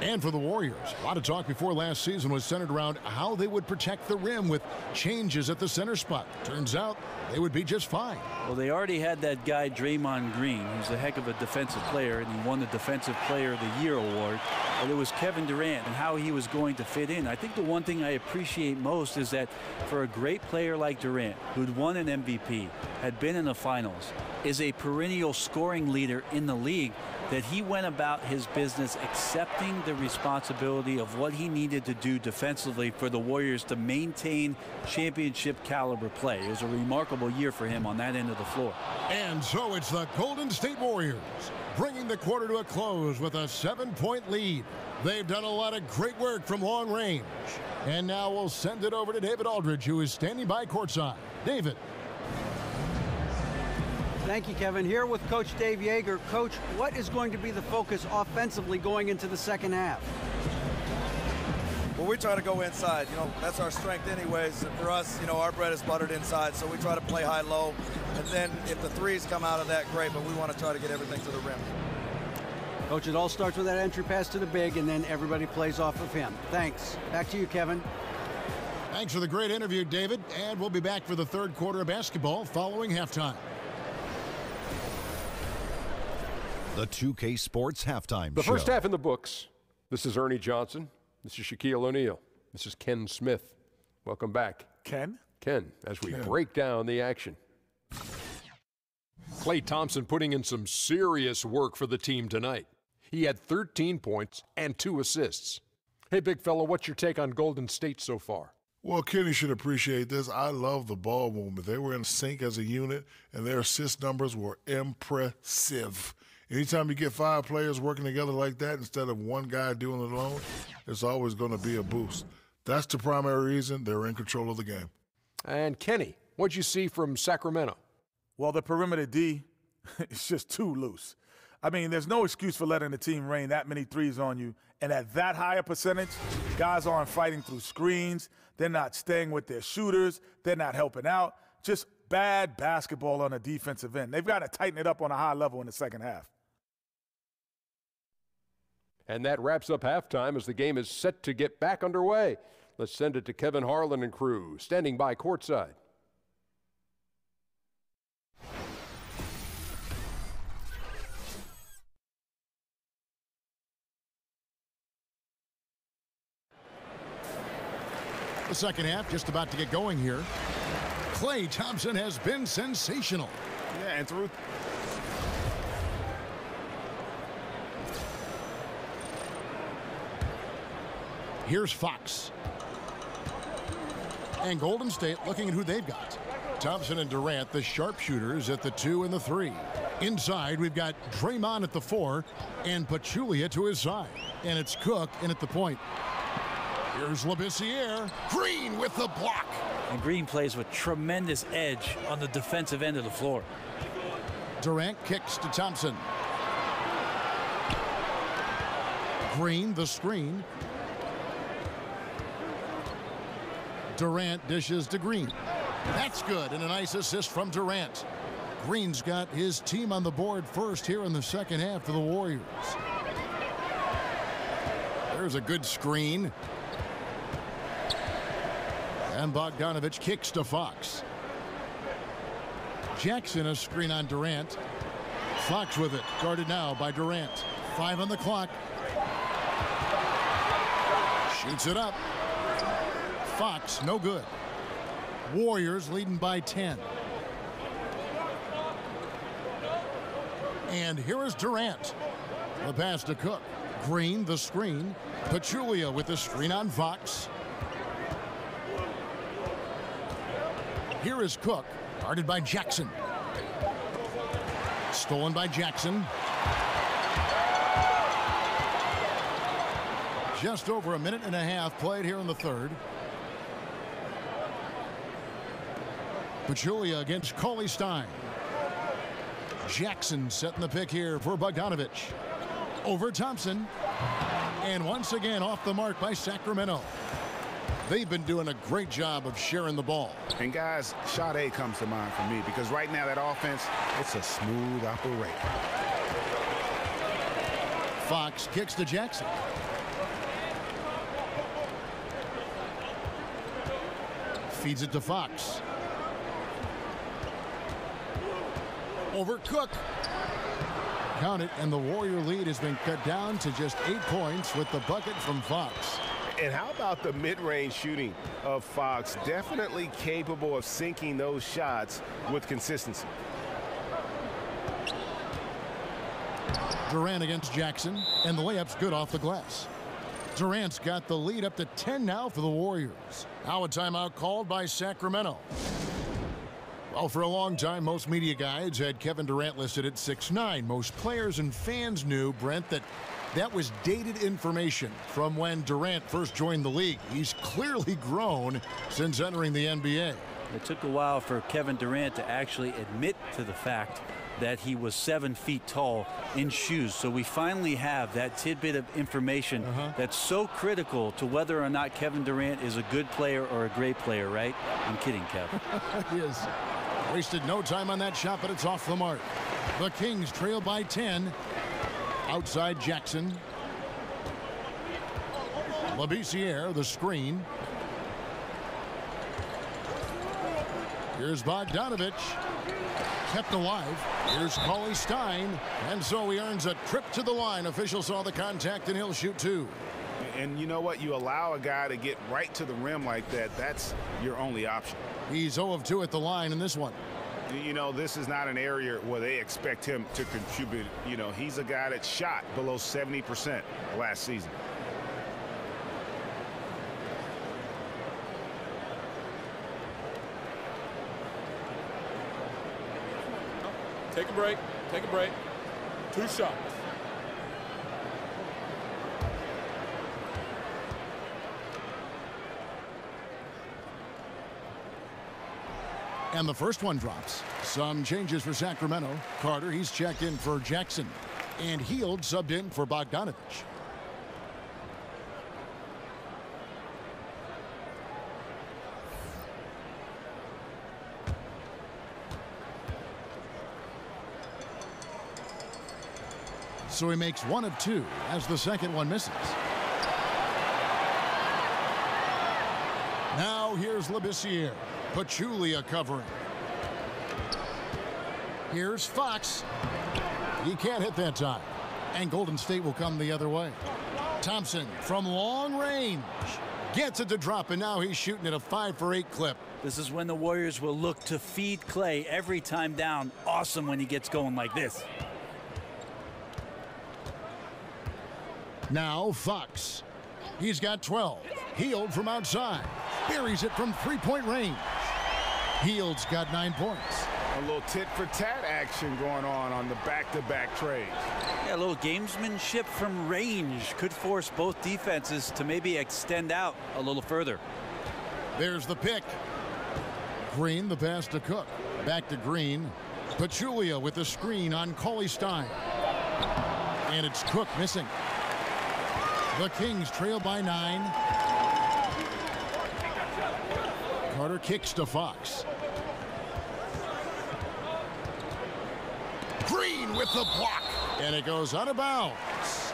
And for the Warriors, a lot of talk before last season was centered around how they would protect the rim with changes at the center spot. Turns out they would be just fine. Well, they already had that guy Draymond Green, who's a heck of a defensive player, and he won the Defensive Player of the Year award. But it was Kevin Durant and how he was going to fit in. I think the one thing I appreciate most is that for a great player like Durant, who'd won an MVP, had been in the finals, is a perennial scoring leader in the league, that he went about his business accepting the responsibility of what he needed to do defensively for the Warriors to maintain championship caliber play. It was a remarkable year for him on that end of the floor. And so it's the Golden State Warriors bringing the quarter to a close with a 7-point lead. They've done a lot of great work from long range. And now we'll send it over to David Aldridge, who is standing by courtside. David. Thank you, Kevin. Here with Coach Dave Yeager. Coach, what is going to be the focus offensively going into the second half? Well, we try to go inside. You know, that's our strength anyways. And for us, you know, our bread is buttered inside, so we try to play high-low. And then if the threes come out of that, great, but we want to try to get everything to the rim. Coach, it all starts with that entry pass to the big, and then everybody plays off of him. Thanks. Back to you, Kevin. Thanks for the great interview, David. And we'll be back for the third quarter of basketball following halftime. The 2K Sports Halftime Show. The first half in the books. This is Ernie Johnson. This is Shaquille O'Neal. This is Ken Smith. Welcome back. Ken? Ken, as we break down the action. Klay Thompson putting in some serious work for the team tonight. He had 13 points and 2 assists. Hey, big fella, what's your take on Golden State so far? Well, Kenny should appreciate this. I love the ball movement. They were in sync as a unit, and their assist numbers were impressive. Anytime you get 5 players working together like that instead of one guy doing it alone, it's always going to be a boost. That's the primary reason they're in control of the game. And Kenny, what'd you see from Sacramento? Well, the perimeter D is just too loose. I mean, there's no excuse for letting the team rain that many threes on you. And at that higher percentage, guys aren't fighting through screens. They're not staying with their shooters. They're not helping out. Just bad basketball on the defensive end. They've got to tighten it up on a high level in the second half. And that wraps up halftime as the game is set to get back underway. Let's send it to Kevin Harlan and crew, standing by courtside. The second half just about to get going here. Klay Thompson has been sensational. Yeah, and through. Here's Fox. And Golden State looking at who they've got. Thompson and Durant, the sharpshooters at the 2 and the 3. Inside, we've got Draymond at the 4 and Pachulia to his side. And it's Cook in at the point. Here's Labissiere. Green with the block. And Green plays with tremendous edge on the defensive end of the floor. Durant kicks to Thompson. Green, the screen. Durant dishes to Green. That's good, and a nice assist from Durant. Green's got his team on the board first here in the second half for the Warriors. There's a good screen. And Bogdanovich kicks to Fox. Jackson a screen on Durant. Fox with it, guarded now by Durant. 5 on the clock. Shoots it up. Fox, no good. Warriors leading by 10. And here is Durant. The pass to Cook. Green, the screen. Pachulia with the screen on Fox. Here is Cook, guarded by Jackson. Stolen by Jackson. Just over a minute and a half played here in the third. Pachulia against Cauley-Stein. Jackson setting the pick here for Bogdanovich. Over Thompson. And once again off the mark by Sacramento. They've been doing a great job of sharing the ball. And guys, shot A comes to mind for me because right now that offense, it's a smooth operation. Fox kicks to Jackson. Feeds it to Fox. Over Cook. Count it, and the Warrior lead has been cut down to just 8 points with the bucket from Fox. And how about the mid-range shooting of Fox? Definitely capable of sinking those shots with consistency. Durant against Jackson, and the layup's good off the glass. Durant's got the lead up to 10 now for the Warriors. Now a timeout called by Sacramento. Well, for a long time, most media guides had Kevin Durant listed at 6'9". Most players and fans knew, Brent, that was dated information from when Durant first joined the league. He's clearly grown since entering the NBA. It took a while for Kevin Durant to actually admit to the fact that he was 7 feet tall in shoes. So we finally have that tidbit of information that's so critical to whether or not Kevin Durant is a good player or a great player, right? I'm kidding, Kev. He is. Wasted no time on that shot, but it's off the mark. The Kings trail by 10. Outside Jackson. Labissiere, the screen. Here's Bogdanovich. Kept alive. Here's Cauley-Stein. And so he earns a trip to the line. Officials saw the contact, and he'll shoot 2. And you know what? You allow a guy to get right to the rim like that. That's your only option. He's 0 of 2 at the line in this one. You know, this is not an area where they expect him to contribute. You know, he's a guy that shot below 70% last season. Take a break. Take a break. 2 shots. And the first one drops. Some changes for Sacramento. Carter, he's checked in for Jackson. And Hield subbed in for Bogdanovich. So he makes 1 of 2 as the second one misses. Now here's Labissiere. Pachulia covering. Here's Fox. He can't hit that time. And Golden State will come the other way. Thompson from long range. Gets it to drop, and now he's shooting at a 5 for 8 clip. This is when the Warriors will look to feed Klay every time down. Awesome when he gets going like this. Now Fox. He's got 12. Hield from outside. Buries it from 3-point range. Hield's got 9 points. A little tit-for-tat action going on the back-to-back trades. Yeah, a little gamesmanship from range could force both defenses to maybe extend out a little further. There's the pick. Green, the pass to Cook. Back to Green. Pachulia with the screen on Cauley-Stein. And it's Cook missing. The Kings trail by 9. Carter kicks to Fox. Green with the block. And it goes out of bounds.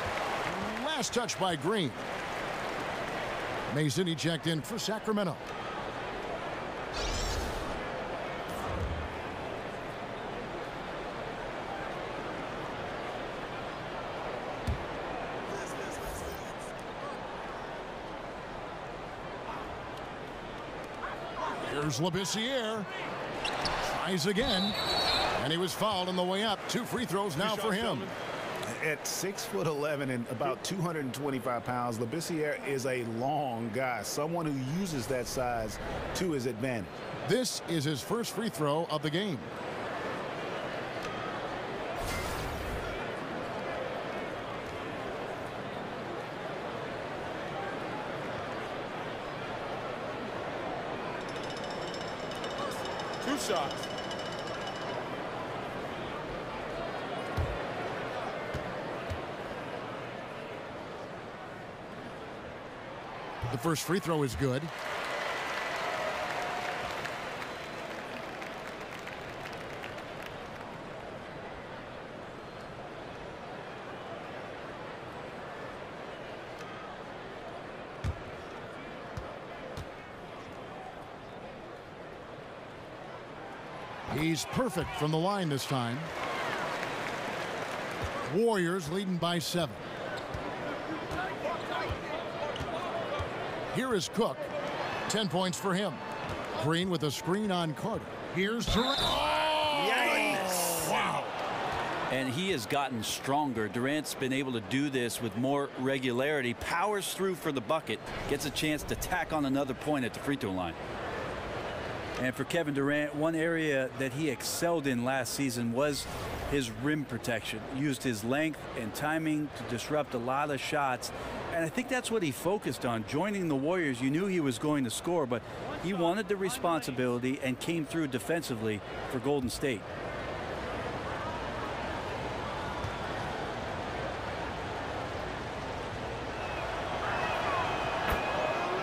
Last touch by Green. Mason, he checked in for Sacramento. Here's Labissiere. Tries again. And he was fouled on the way up. 2 free throws now for him. At 6'11" and about 225 pounds, Labissiere is a long guy, someone who uses that size to his advantage. This is his first free throw of the game. Two shots. The first free throw is good. He's perfect from the line this time. Warriors leading by 7. Here is Cook. 10 points for him. Green with a screen on Carter. Here's Durant. Oh! Yikes. Wow. And he has gotten stronger. Durant's been able to do this with more regularity. Powers through for the bucket. Gets a chance to tack on another point at the free throw line. And for Kevin Durant, one area that he excelled in last season was his rim protection. Used his length and timing to disrupt a lot of shots. And I think that's what he focused on. Joining the Warriors, you knew he was going to score, but he wanted the responsibility and came through defensively for Golden State.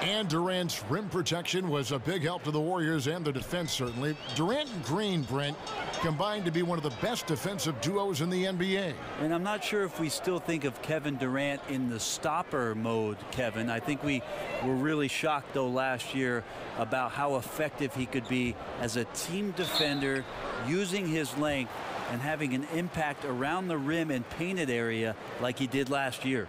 And Durant's rim protection was a big help to the Warriors and the defense, certainly. Durant and Green, Brent, combined to be one of the best defensive duos in the NBA. And I'm not sure if we still think of Kevin Durant in the stopper mode, Kevin. I think we were really shocked, though, last year about how effective he could be as a team defender, using his length and having an impact around the rim and painted area like he did last year.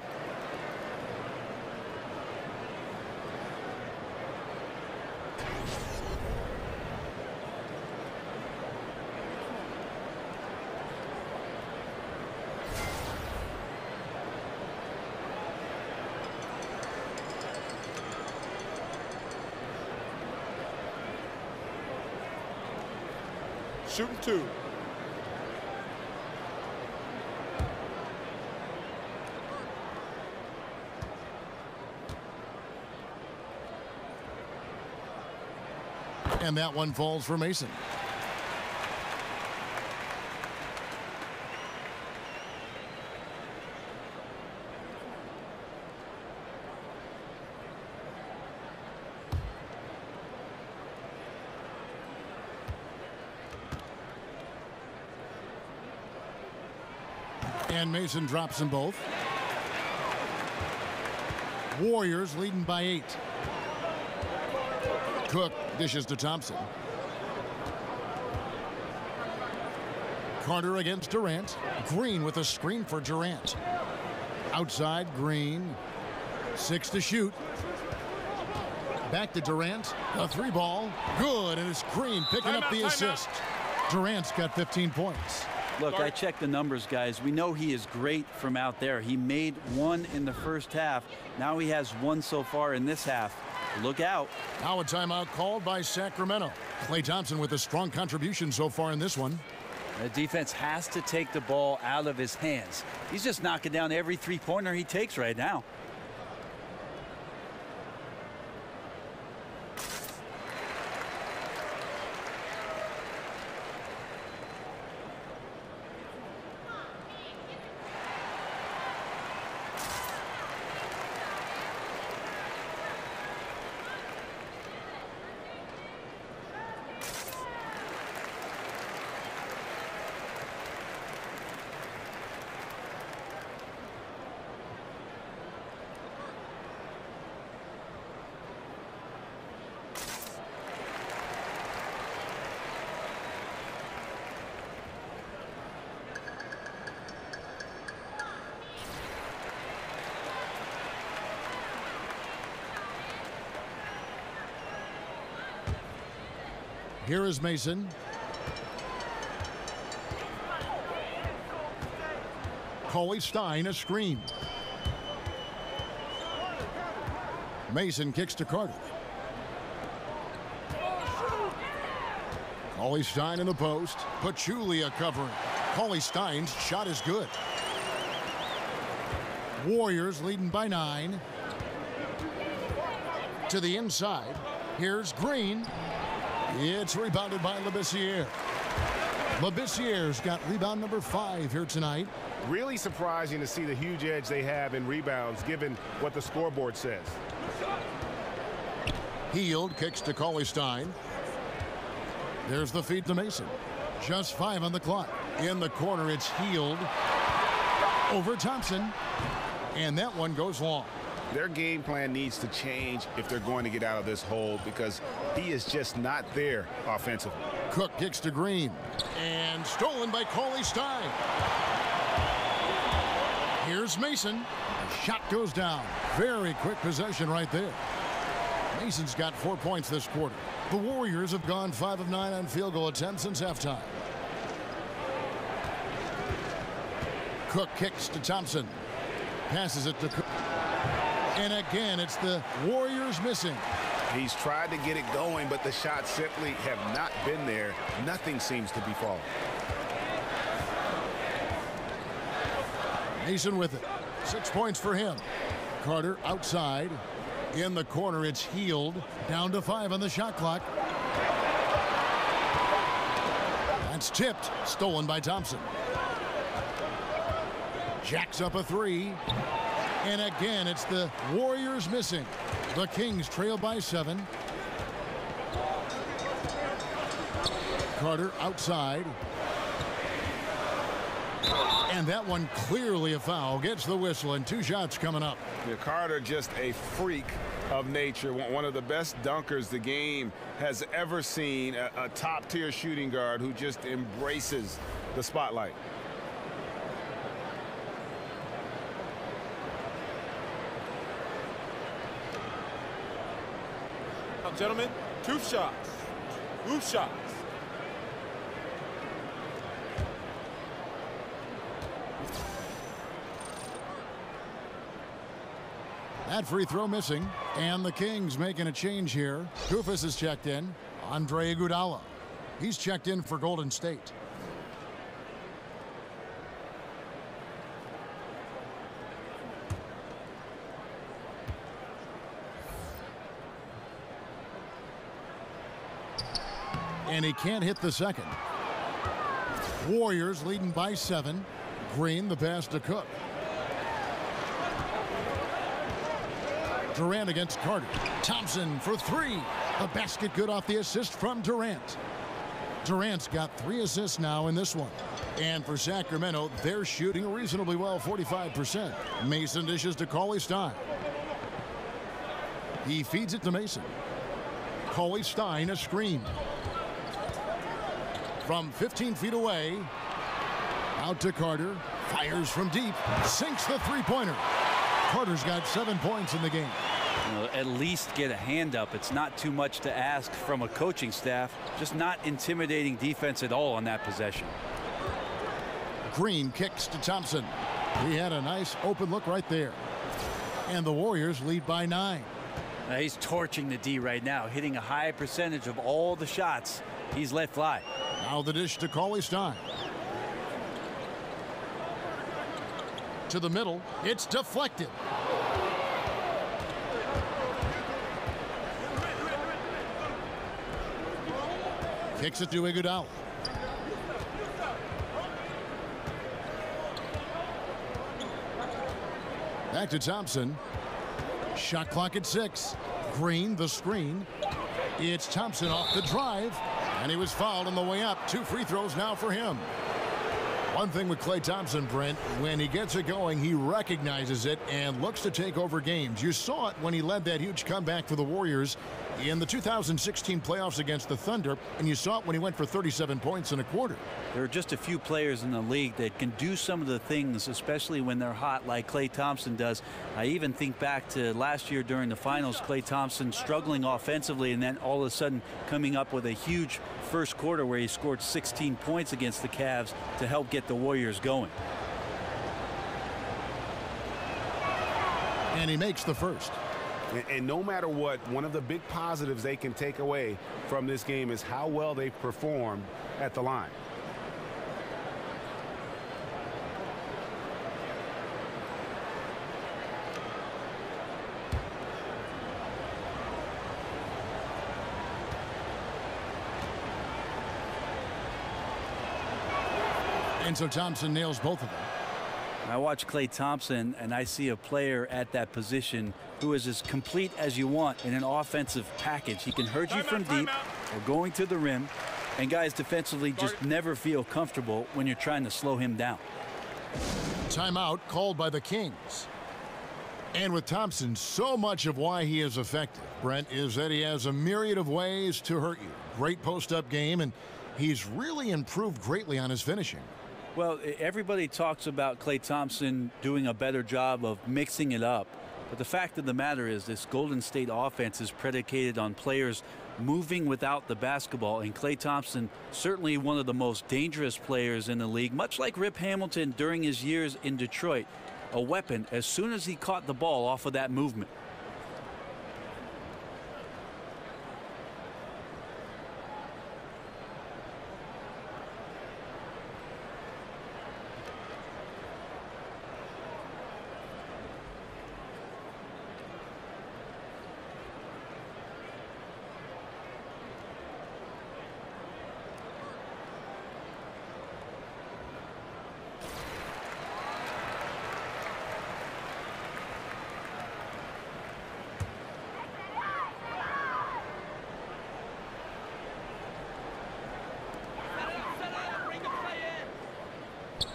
Shooting 2. And that one falls for Mason. And Mason drops them both. Warriors leading by 8. Cook dishes to Thompson. Carter against Durant. Green with a screen for Durant. Outside, Green. 6 to shoot. Back to Durant. A 3-ball. Good, and it's Green picking up the assist. Durant's got 15 points. Look, I checked the numbers, guys. We know he is great from out there. He made 1 in the first half. Now he has 1 so far in this half. Look out. Now a timeout called by Sacramento. Klay Thompson with a strong contribution so far in this one. The defense has to take the ball out of his hands. He's just knocking down every three-pointer he takes right now. Here is Mason. Cauley-Stein, a screen. Mason kicks to Carter. Cauley-Stein in the post. Pachulia covering. Cauley-Stein's shot is good. Warriors leading by 9. To the inside. Here's Green. It's rebounded by Labissiere. Labissiere's got rebound number 5 here tonight. Really surprising to see the huge edge they have in rebounds given what the scoreboard says. Hield kicks to Cauley-Stein. There's the feed to Mason. Just 5 on the clock. In the corner, it's Hield. Over Thompson. And that one goes long. Their game plan needs to change if they're going to get out of this hole because he is just not there offensively. Cook kicks to Green. And stolen by Cauley-Stein. Here's Mason. The shot goes down. Very quick possession right there. Mason's got 4 points this quarter. The Warriors have gone 5 of 9 on field goal attempts since halftime. Cook kicks to Thompson. Passes it to Cook. And again, it's the Warriors missing. He's tried to get it going, but the shots simply have not been there. Nothing seems to be falling. Mason with it. 6 points for him. Carter outside. In the corner, it's Hield. Down to 5 on the shot clock. That's tipped. Stolen by Thompson. Jacks up a 3. And again, it's the Warriors missing. The Kings trail by 7. Carter outside. And that one clearly a foul. Gets the whistle and 2 shots coming up. Yeah, Carter just a freak of nature. One of the best dunkers the game has ever seen. A top-tier shooting guard who just embraces the spotlight. Now, gentlemen, 2 shots. 2 shots. That free throw missing, and the Kings making a change here. Kufis is checked in. Andre Iguodala. He's checked in for Golden State. And he can't hit the second. Warriors leading by 7. Green, the pass to Cook. Durant against Carter. Thompson for 3. A basket good off the assist from Durant. Durant's got 3 assists now in this one. And for Sacramento, they're shooting reasonably well, 45%. Mason dishes to Cauley-Stein. He feeds it to Mason. Cauley-Stein a screen. From 15 feet away. Out to Carter. Fires from deep. Sinks the three-pointer. Carter's got 7 points in the game. At least get a hand up. It's not too much to ask from a coaching staff. Just not intimidating defense at all on that possession. Green kicks to Thompson. He had a nice open look right there. And the Warriors lead by 9. Now he's torching the D right now, hitting a high percentage of all the shots he's let fly. Now the dish to Cauley-Stein. To the middle. It's deflected. Kicks it to Iguodala. Back to Thompson. Shot clock at 6. Green, the screen. It's Thompson off the drive. And he was fouled on the way up. 2 free throws now for him. One thing with Klay Thompson, Brent, when he gets it going, he recognizes it and looks to take over games. You saw it when he led that huge comeback for the Warriors. in the 2016 playoffs against the Thunder, and you saw it when he went for 37 points in a quarter. There are just a few players in the league that can do some of the things, especially when they're hot, like Klay Thompson does. I even think back to last year during the finals, Klay Thompson struggling offensively, and then all of a sudden coming up with a huge first quarter where he scored 16 points against the Cavs to help get the Warriors going. And he makes the first. And no matter what, one of the big positives they can take away from this game is how well they performed at the line. And so Thompson nails both of them. I watch Klay Thompson, and I see a player at that position who is as complete as you want in an offensive package. He can hurt you from deep or going to the rim, and guys defensively just never feel comfortable when you're trying to slow him down. Timeout called by the Kings. And with Thompson, so much of why he is effective, Brent, is that he has a myriad of ways to hurt you. Great post-up game, and he's really improved greatly on his finishing. Well, everybody talks about Klay Thompson doing a better job of mixing it up. But the fact of the matter is this Golden State offense is predicated on players moving without the basketball. And Klay Thompson, certainly one of the most dangerous players in the league, much like Rip Hamilton during his years in Detroit. A weapon as soon as he caught the ball off of that movement.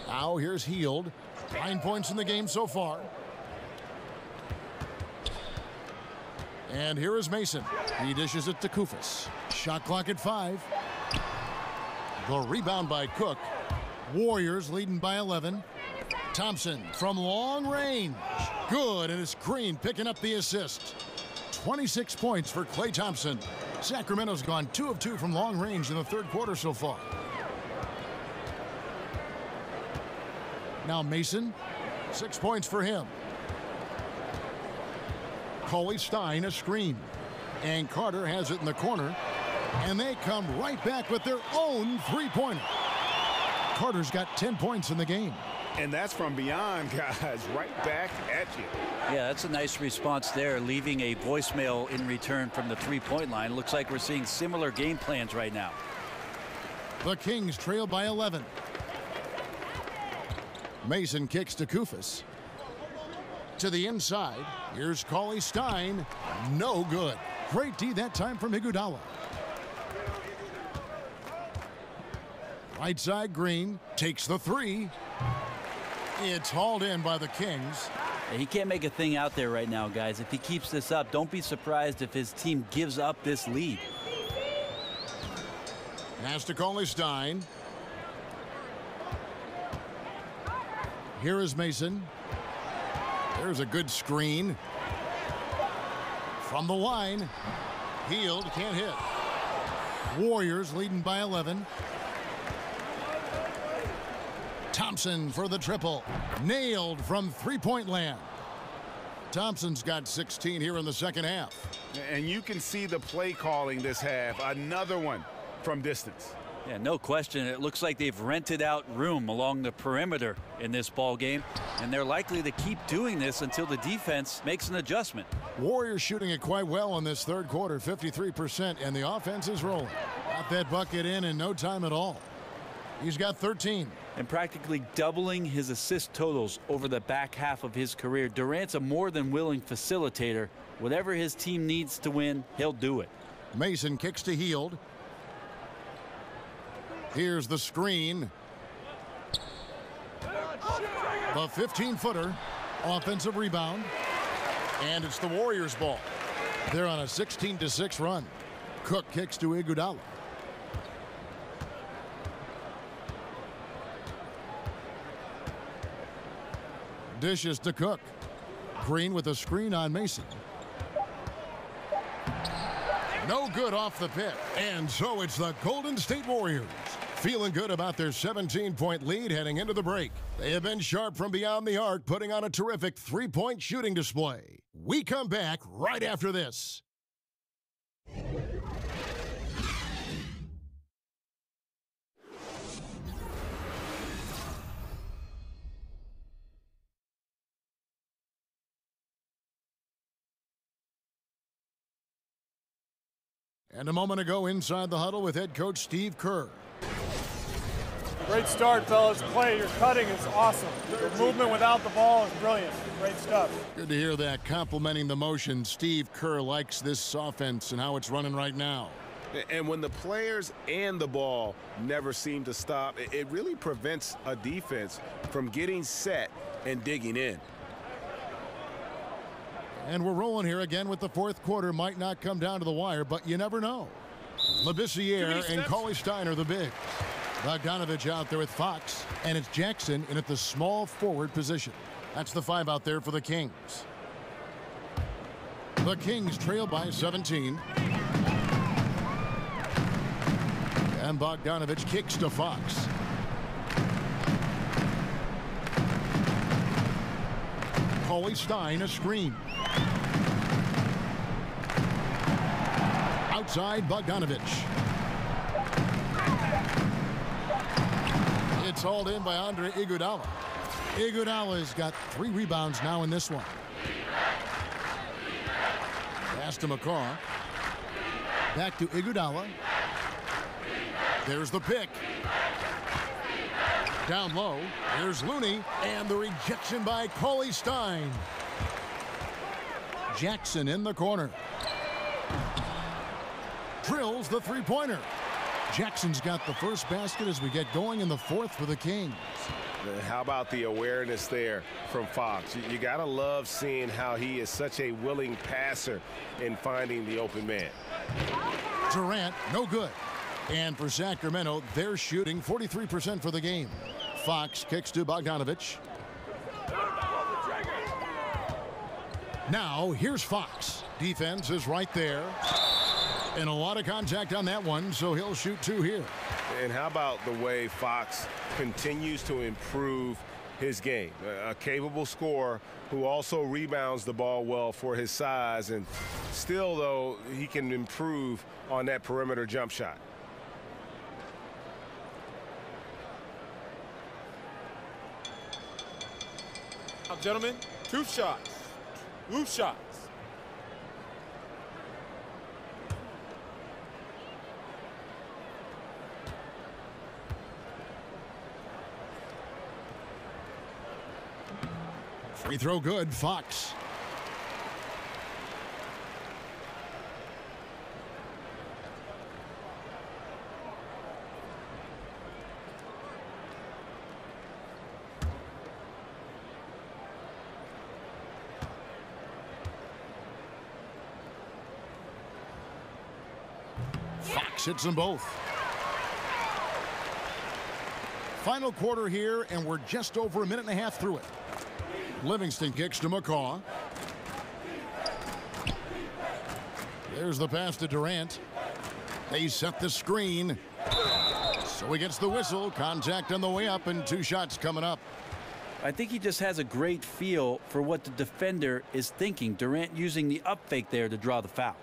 Now here's Hield. 9 points in the game so far. And here is Mason. He dishes it to Koufos. Shot clock at 5. The rebound by Cook. Warriors leading by 11. Thompson from long range. Good, and it's Green picking up the assist. 26 points for Klay Thompson. Sacramento's gone 2 of 2 from long range in the third quarter so far. Now Mason, 6 points for him. Cauley-Stein a screen. And Carter has it in the corner. And they come right back with their own three-pointer. Carter's got 10 points in the game. And that's from beyond, guys, right back at you. Yeah, that's a nice response there, leaving a voicemail in return from the three-point line. Looks like we're seeing similar game plans right now. The Kings trail by 11. Mason kicks to Koufos. To the inside. Here's Cauley-Stein. No good. Great D that time from Iguodala. Right side, Green takes the three. It's hauled in by the Kings. He can't make a thing out there right now, guys. If he keeps this up, don't be surprised if his team gives up this lead. Pass to Cauley-Stein. Here is Mason. There's a good screen. From the line. Hield can't hit. Warriors leading by 11. Thompson for the triple. Nailed from three-point land. Thompson's got 16 here in the second half. And you can see the play calling this half. Another one from distance. Yeah, no question. It looks like they've rented out room along the perimeter in this ball game, and they're likely to keep doing this until the defense makes an adjustment. Warriors shooting it quite well in this third quarter, 53%, and the offense is rolling. Got that bucket in no time at all. He's got 13. And practically doubling his assist totals over the back half of his career. Durant's a more than willing facilitator. Whatever his team needs to win, he'll do it. Mason kicks to Hield. Here's the screen. The 15-footer. Offensive rebound. And it's the Warriors' ball. They're on a 16-6 run. Cook kicks to Iguodala. Dishes to Cook. Green with a screen on Mason. No good off the pit. And so it's the Golden State Warriors feeling good about their 17-point lead heading into the break. They have been sharp from beyond the arc, putting on a terrific three-point shooting display. We come back right after this. And a moment ago inside the huddle with head coach Steve Kerr. Great start, fellas. Klay, your cutting is awesome. Your movement without the ball is brilliant. Great stuff. Good to hear that. Complimenting the motion. Steve Kerr likes this offense and how it's running right now. And when the players and the ball never seem to stop, it really prevents a defense from getting set and digging in. And we're rolling here again with the fourth quarter. Might not come down to the wire, but you never know. Labissiere and Cauley-Stein are the bigs. Bogdanovich out there with Fox, and it's Jackson in at the small forward position. That's the 5 out there for the Kings. The Kings trail by 17. And Bogdanovich kicks to Fox. Cauley-Stein a screen. Outside Bogdanovich. It's hauled in by Andre Iguodala. Iguodala's got 3 rebounds now in this one. Pass to McCaw. Back to Iguodala. There's the pick. Down low. Here's Looney. And the rejection by Cauley-Stein. Jackson in the corner. Drills the three-pointer. Jackson's got the first basket as we get going in the fourth for the Kings. How about the awareness there from Fox? You got to love seeing how he is such a willing passer in finding the open man. Durant, no good. And for Sacramento, they're shooting 43% for the game. Fox kicks to Bogdanovich. Now, here's Fox. Defense is right there. And a lot of contact on that one, so he'll shoot 2 here. And how about the way Fox continues to improve his game? A capable scorer who also rebounds the ball well for his size. And still, though, he can improve on that perimeter jump shot. Now, gentlemen, 2 shots. 2 shots. Free throw good, Fox. Fox hits them both. Final quarter here, and we're just over a minute and a half through it. Livingston kicks to McCaw. There's the pass to Durant. They set the screen. So he gets the whistle. Contact on the way up, and 2 shots coming up. I think he just has a great feel for what the defender is thinking. Durant using the up fake there to draw the foul.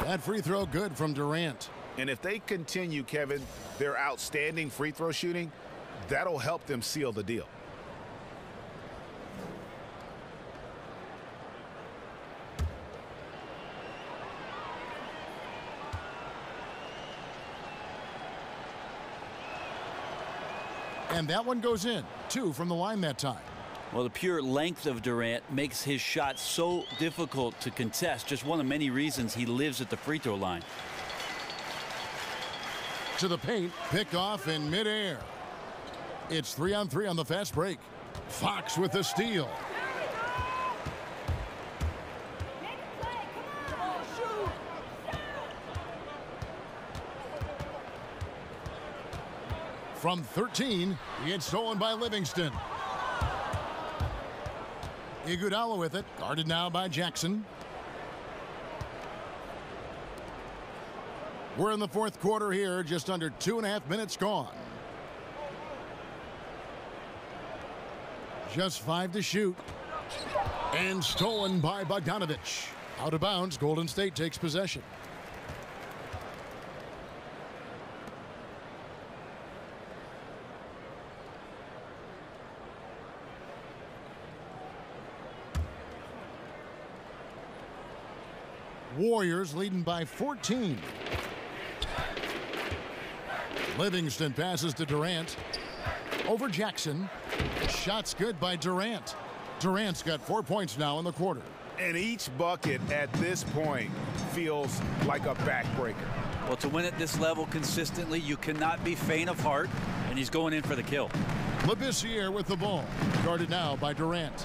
That free throw good from Durant. And if they continue, Kevin, their outstanding free throw shooting, that'll help them seal the deal. And that one goes in. 2 from the line that time. Well, the pure length of Durant makes his shot so difficult to contest. Just one of many reasons he lives at the free throw line. To the paint, pick off in midair. It's 3-on-3 on the fast break. Fox with the steal. From 13, it's stolen by Livingston. Iguodala with it, guarded now by Jackson. We're in the fourth quarter here, just under 2.5 minutes gone. Just 5 to shoot. And stolen by Bogdanovich. Out of bounds, Golden State takes possession. Warriors leading by 14. Livingston passes to Durant. Over Jackson. Shots good by Durant. Durant's got 4 points now in the quarter. And each bucket at this point feels like a backbreaker. Well, to win at this level consistently, you cannot be faint of heart, and he's going in for the kill. Labissiere with the ball. Guarded now by Durant.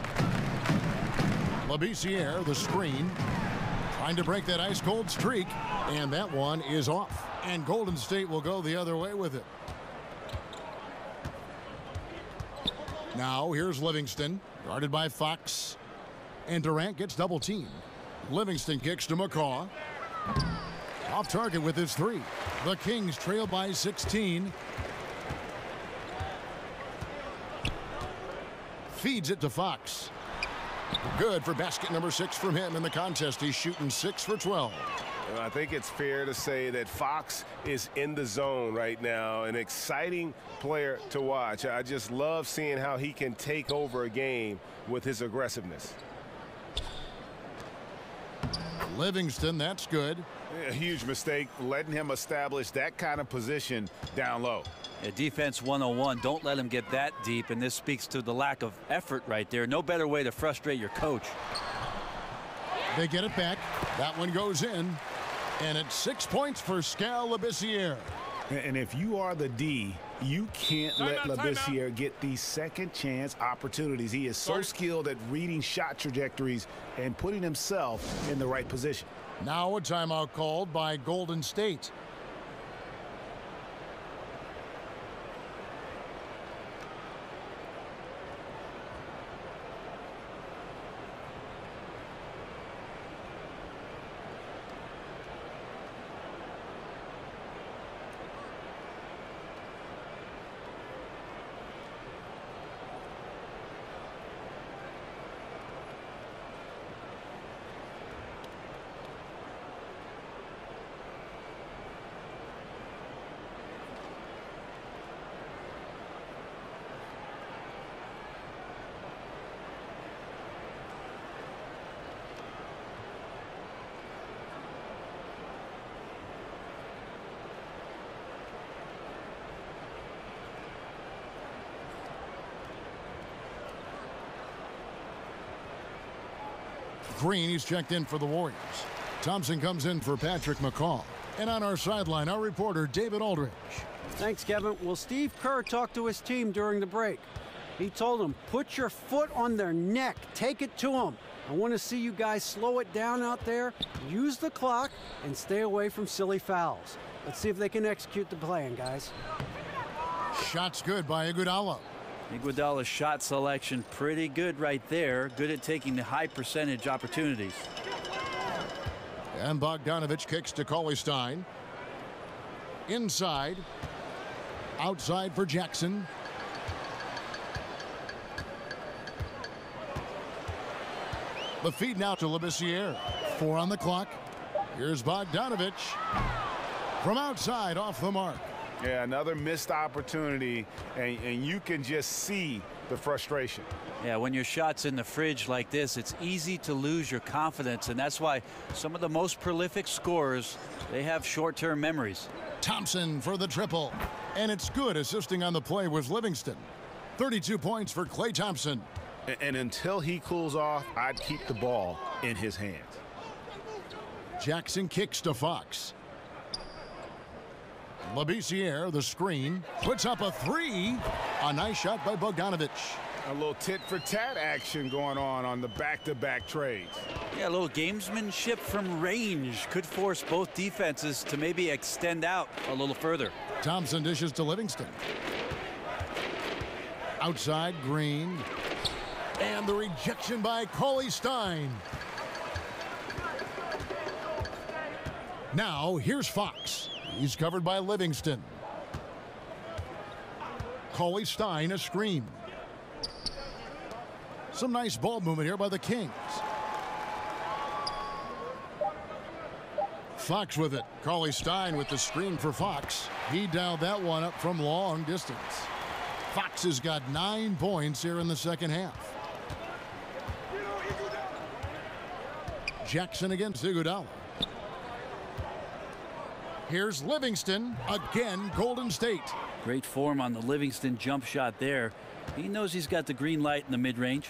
Labissiere, the screen. Trying to break that ice-cold streak, and that one is off. And Golden State will go the other way with it. Now here's Livingston, guarded by Fox. And Durant gets double-teamed. Livingston kicks to McCaw. Off target with his 3. The Kings trail by 16. Feeds it to Fox. Good for basket number 6 from him in the contest. He's shooting 6 for 12. I think it's fair to say that Fox is in the zone right now. An exciting player to watch. I just love seeing how he can take over a game with his aggressiveness. Livingston, that's good. A huge mistake letting him establish that kind of position down low. Yeah, defense 101. Don't let him get that deep, and this speaks to the lack of effort right there. No better way to frustrate your coach. They get it back. That one goes in. And it's 6 points for Skal Labissiere. And if you are the D, you can't let Labissiere get these second chance opportunities. He is so skilled at reading shot trajectories and putting himself in the right position. Now a timeout called by Golden State. Green, he's checked in for the Warriors. Thompson comes in for Patrick McCaw. And on our sideline, our reporter, David Aldridge. Thanks, Kevin. Well, Steve Kerr talked to his team during the break. He told them, put your foot on their neck. Take it to them. I want to see you guys slow it down out there, use the clock, and stay away from silly fouls. Let's see if they can execute the plan, guys. Shots good by Iguodala. Iguodala's shot selection pretty good right there. Good at taking the high percentage opportunities. And Bogdanovich kicks to Cauley-Stein. Inside. Outside for Jackson. The feed now to Labissiere. 4 on the clock. Here's Bogdanovich. From outside, off the mark. Yeah, another missed opportunity, and you can just see the frustration. Yeah, when your shot's in the fridge like this, it's easy to lose your confidence, and that's why some of the most prolific scorers, they have short-term memories. Thompson for the triple. And it's good. Assisting on the play was Livingston. 32 points for Klay Thompson. And until he cools off, I'd keep the ball in his hands. Jackson kicks to Fox. Labissiere, the screen, puts up a three. A nice shot by Bogdanovic. A little tit-for-tat action going on the back-to-back trades. Yeah, a little gamesmanship from range could force both defenses to maybe extend out a little further. Thompson dishes to Livingston. Outside, Green. And the rejection by Cauley-Stein. Now, here's Fox. He's covered by Livingston. Cauley-Stein, a screen. Some nice ball movement here by the Kings. Fox with it. Cauley-Stein with the screen for Fox. He dialed that one up from long distance. Fox has got 9 points here in the second half. Jackson against Iguodala. Here's Livingston. Again, Golden State. Great form on the Livingston jump shot there. He knows he's got the green light in the mid-range.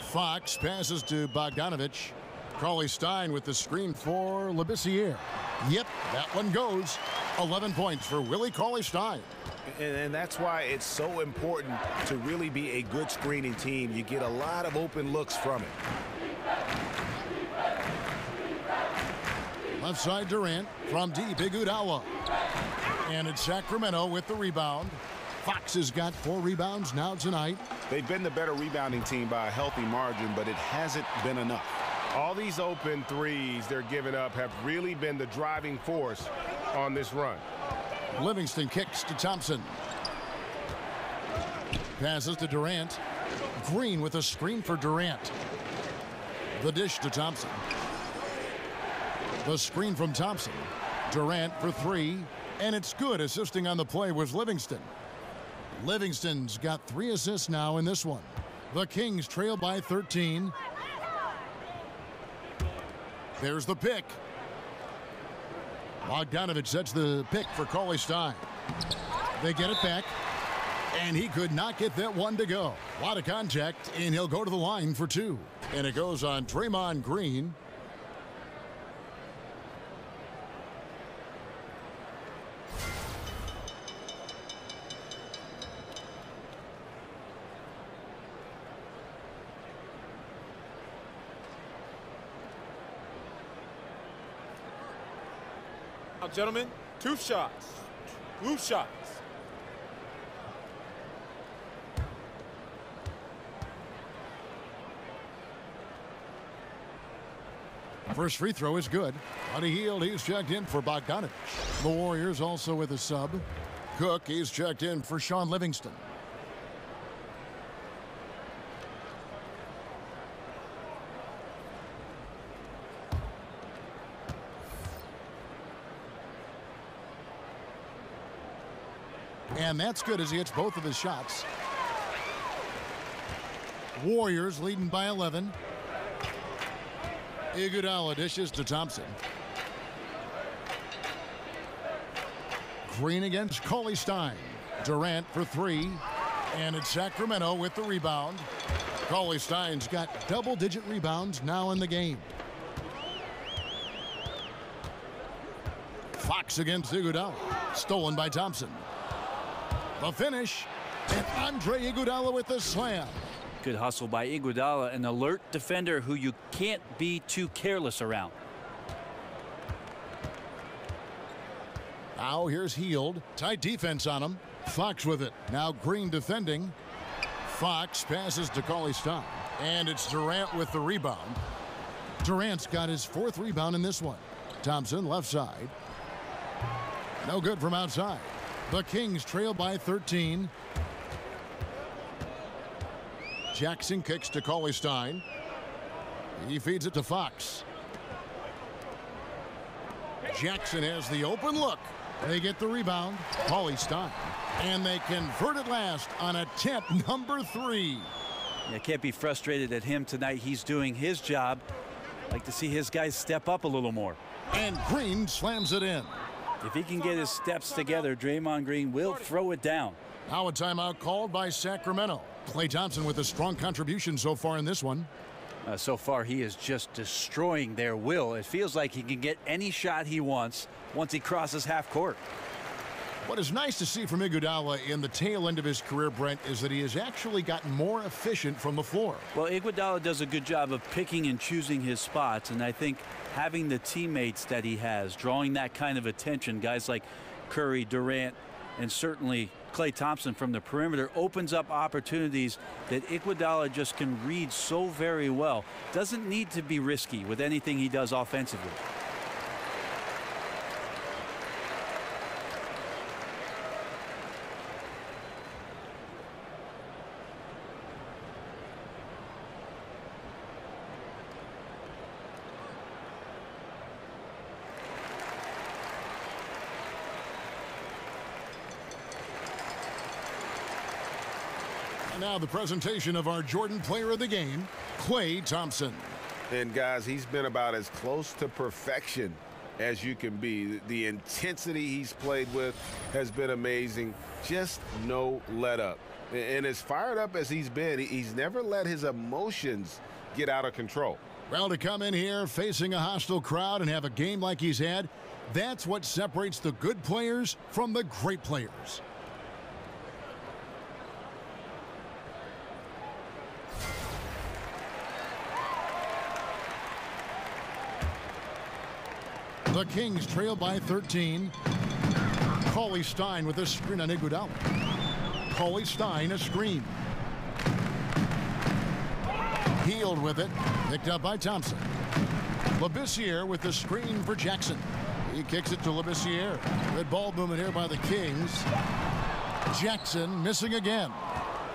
Fox passes to Bogdanovic. Cauley-Stein with the screen for Labissiere. Yep, that one goes. 11 points for Willie Cauley-Stein. And that's why it's so important to really be a good screening team. You get a lot of open looks from it. Left side Durant from deep. Iguodala. And it's Sacramento with the rebound. Fox has got 4 rebounds now tonight. They've been the better rebounding team by a healthy margin, but it hasn't been enough. All these open threes they're giving up have really been the driving force on this run. Livingston kicks to Thompson. Passes to Durant. Green with a screen for Durant. The dish to Thompson. The screen from Thompson. Durant for 3. And it's good. Assisting on the play was Livingston. Livingston's got 3 assists now in this one. The Kings trail by 13. There's the pick. Bogdanovic sets the pick for Cauley-Stein. They get it back. And he could not get that one to go. A lot of contact, and he'll go to the line for 2. And it goes on Draymond Green. Now, gentlemen, 2 shots. 2 shots. First free throw is good. Buddy Hield, he's checked in for Bogdanovic. The Warriors also with a sub. Cook, he's checked in for Shaun Livingston. And that's good as he hits both of his shots. Warriors leading by 11. Iguodala dishes to Thompson. Green against Cauley-Stein. Durant for 3. And it's Sacramento with the rebound. Cauley-Stein's got double-digit rebounds now in the game. Fox against Iguodala. Stolen by Thompson. The finish. And Andre Iguodala with the slam. Good hustle by Iguodala, an alert defender who you can't be too careless around. Now here's Hield. Tight defense on him. Fox with it. Now Green defending. Fox passes to Cauley-Stein. And it's Durant with the rebound. Durant's got his 4th rebound in this one. Thompson left side. No good from outside. The Kings trail by 13. Jackson kicks to Cauley-Stein. He feeds it to Fox. Jackson has the open look. They get the rebound. Cauley-Stein. And they convert it last on attempt number 3. You can't be frustrated at him tonight. He's doing his job. Like to see his guys step up a little more. And Green slams it in. If he can get his steps together, Draymond Green will throw it down. Now a timeout called by Sacramento. Klay Thompson with a strong contribution so far in this one. So far, he is just destroying their will. It feels like he can get any shot he wants once he crosses half court. What is nice to see from Iguodala in the tail end of his career, Brent, is that he has actually gotten more efficient from the floor. Well, Iguodala does a good job of picking and choosing his spots, and I think having the teammates that he has, drawing that kind of attention, guys like Curry, Durant, and certainly Klay Thompson from the perimeter, opens up opportunities that Iguodala just can read so very well. Doesn't need to be risky with anything he does offensively. And now the presentation of our Jordan Player of the Game, Klay Thompson. And guys, he's been about as close to perfection as you can be. The intensity he's played with has been amazing. Just no let up. And as fired up as he's been, he's never let his emotions get out of control. Well, to come in here facing a hostile crowd and have a game like he's had, that's what separates the good players from the great players. The Kings trail by 13. Cauley-Stein with a screen on Iguodala. Cauley-Stein a screen. Hield with it. Picked up by Thompson. Labissiere with the screen for Jackson. He kicks it to Labissiere. Good ball movement here by the Kings. Jackson missing again.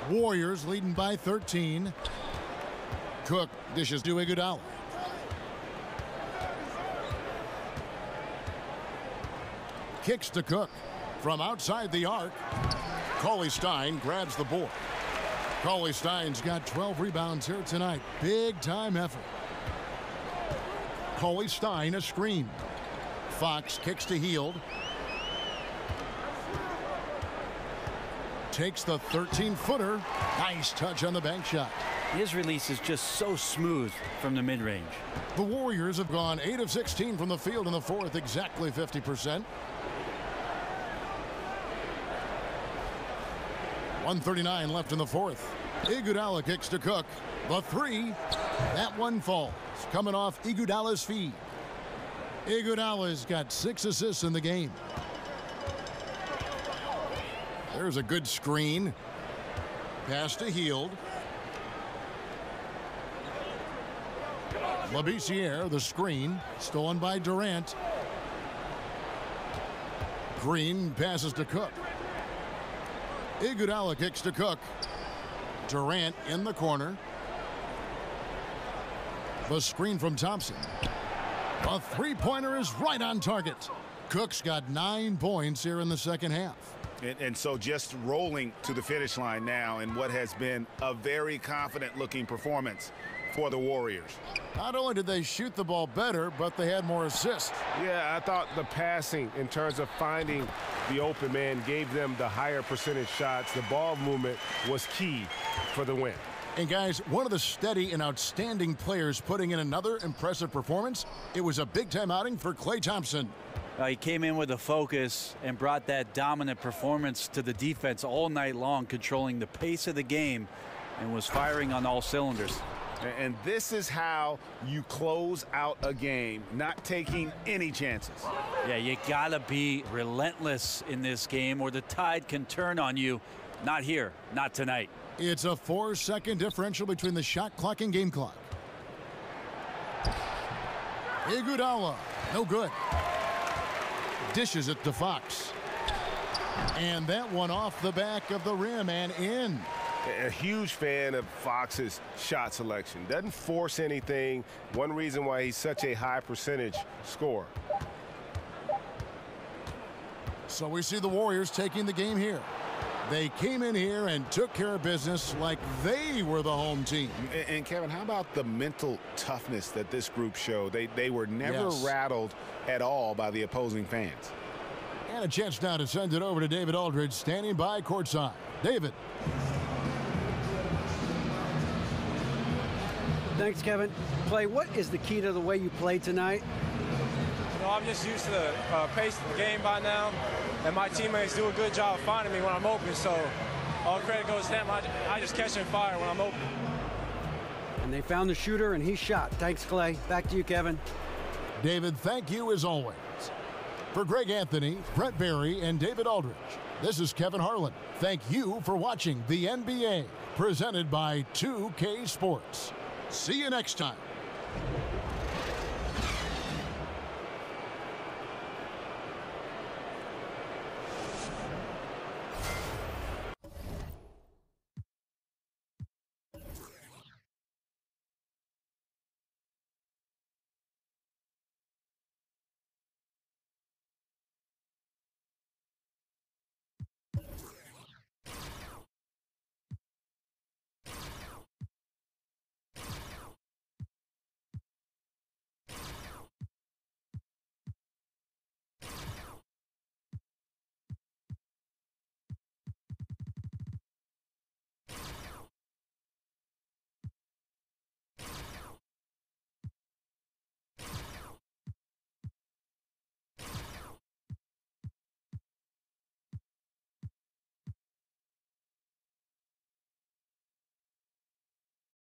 Warriors leading by 13. Cook dishes to Iguodala. Kicks to Cook from outside the arc. Cauley-Stein grabs the board. Cauley-Stein's got 12 rebounds here tonight. Big time effort. Cauley-Stein a screen. Fox kicks to Hield. Takes the 13-footer. Nice touch on the bank shot. His release is just so smooth from the mid-range. The Warriors have gone 8 of 16 from the field in the fourth, exactly 50%. 1:39 left in the fourth. Iguodala kicks to Cook. The three. That one falls. Coming off Iguodala's feet. Iguodala's got 6 assists in the game. There's a good screen. Pass to Hield. Labissiere, the screen. Stolen by Durant. Green passes to Cook. Iguodala kicks to Cook. Durant in the corner. The screen from Thompson. A three-pointer is right on target. Cook's got 9 points here in the second half. And so just rolling to the finish line now in what has been a very confident-looking performance for the Warriors. Not only did they shoot the ball better, but they had more assists. Yeah, I thought the passing in terms of finding the open man gave them the higher percentage shots. The ball movement was key for the win. And guys, one of the steady and outstanding players putting in another impressive performance. It was a big-time outing for Klay Thompson. He came in with a focus and brought that dominant performance to the defense all night long, controlling the pace of the game and was firing on all cylinders. And this is how you close out a game, not taking any chances. Yeah, you gotta be relentless in this game or the tide can turn on you. Not here, not tonight. It's a 4-second differential between the shot clock and game clock. Iguodala, no good. Dishes it to Fox. And that one off the back of the rim and in. A huge fan of Fox's shot selection. Doesn't force anything. One reason why he's such a high percentage scorer. So we see the Warriors taking the game here. They came in here and took care of business like they were the home team. And Kevin, how about the mental toughness that this group showed? They were never rattled at all by the opposing fans. And a chance now to send it over to David Aldridge, standing by courtside. David. Thanks, Kevin. Klay, what is the key to the way you played tonight? You know, I'm just used to the pace of the game by now, and my teammates do a good job of finding me when I'm open, so all credit goes to them. I just catch and fire when I'm open. And they found the shooter, and he shot. Thanks, Klay. Back to you, Kevin. David, thank you as always. For Greg Anthony, Brett Barry, and David Aldridge, this is Kevin Harlan. Thank you for watching the NBA, presented by 2K Sports. See you next time.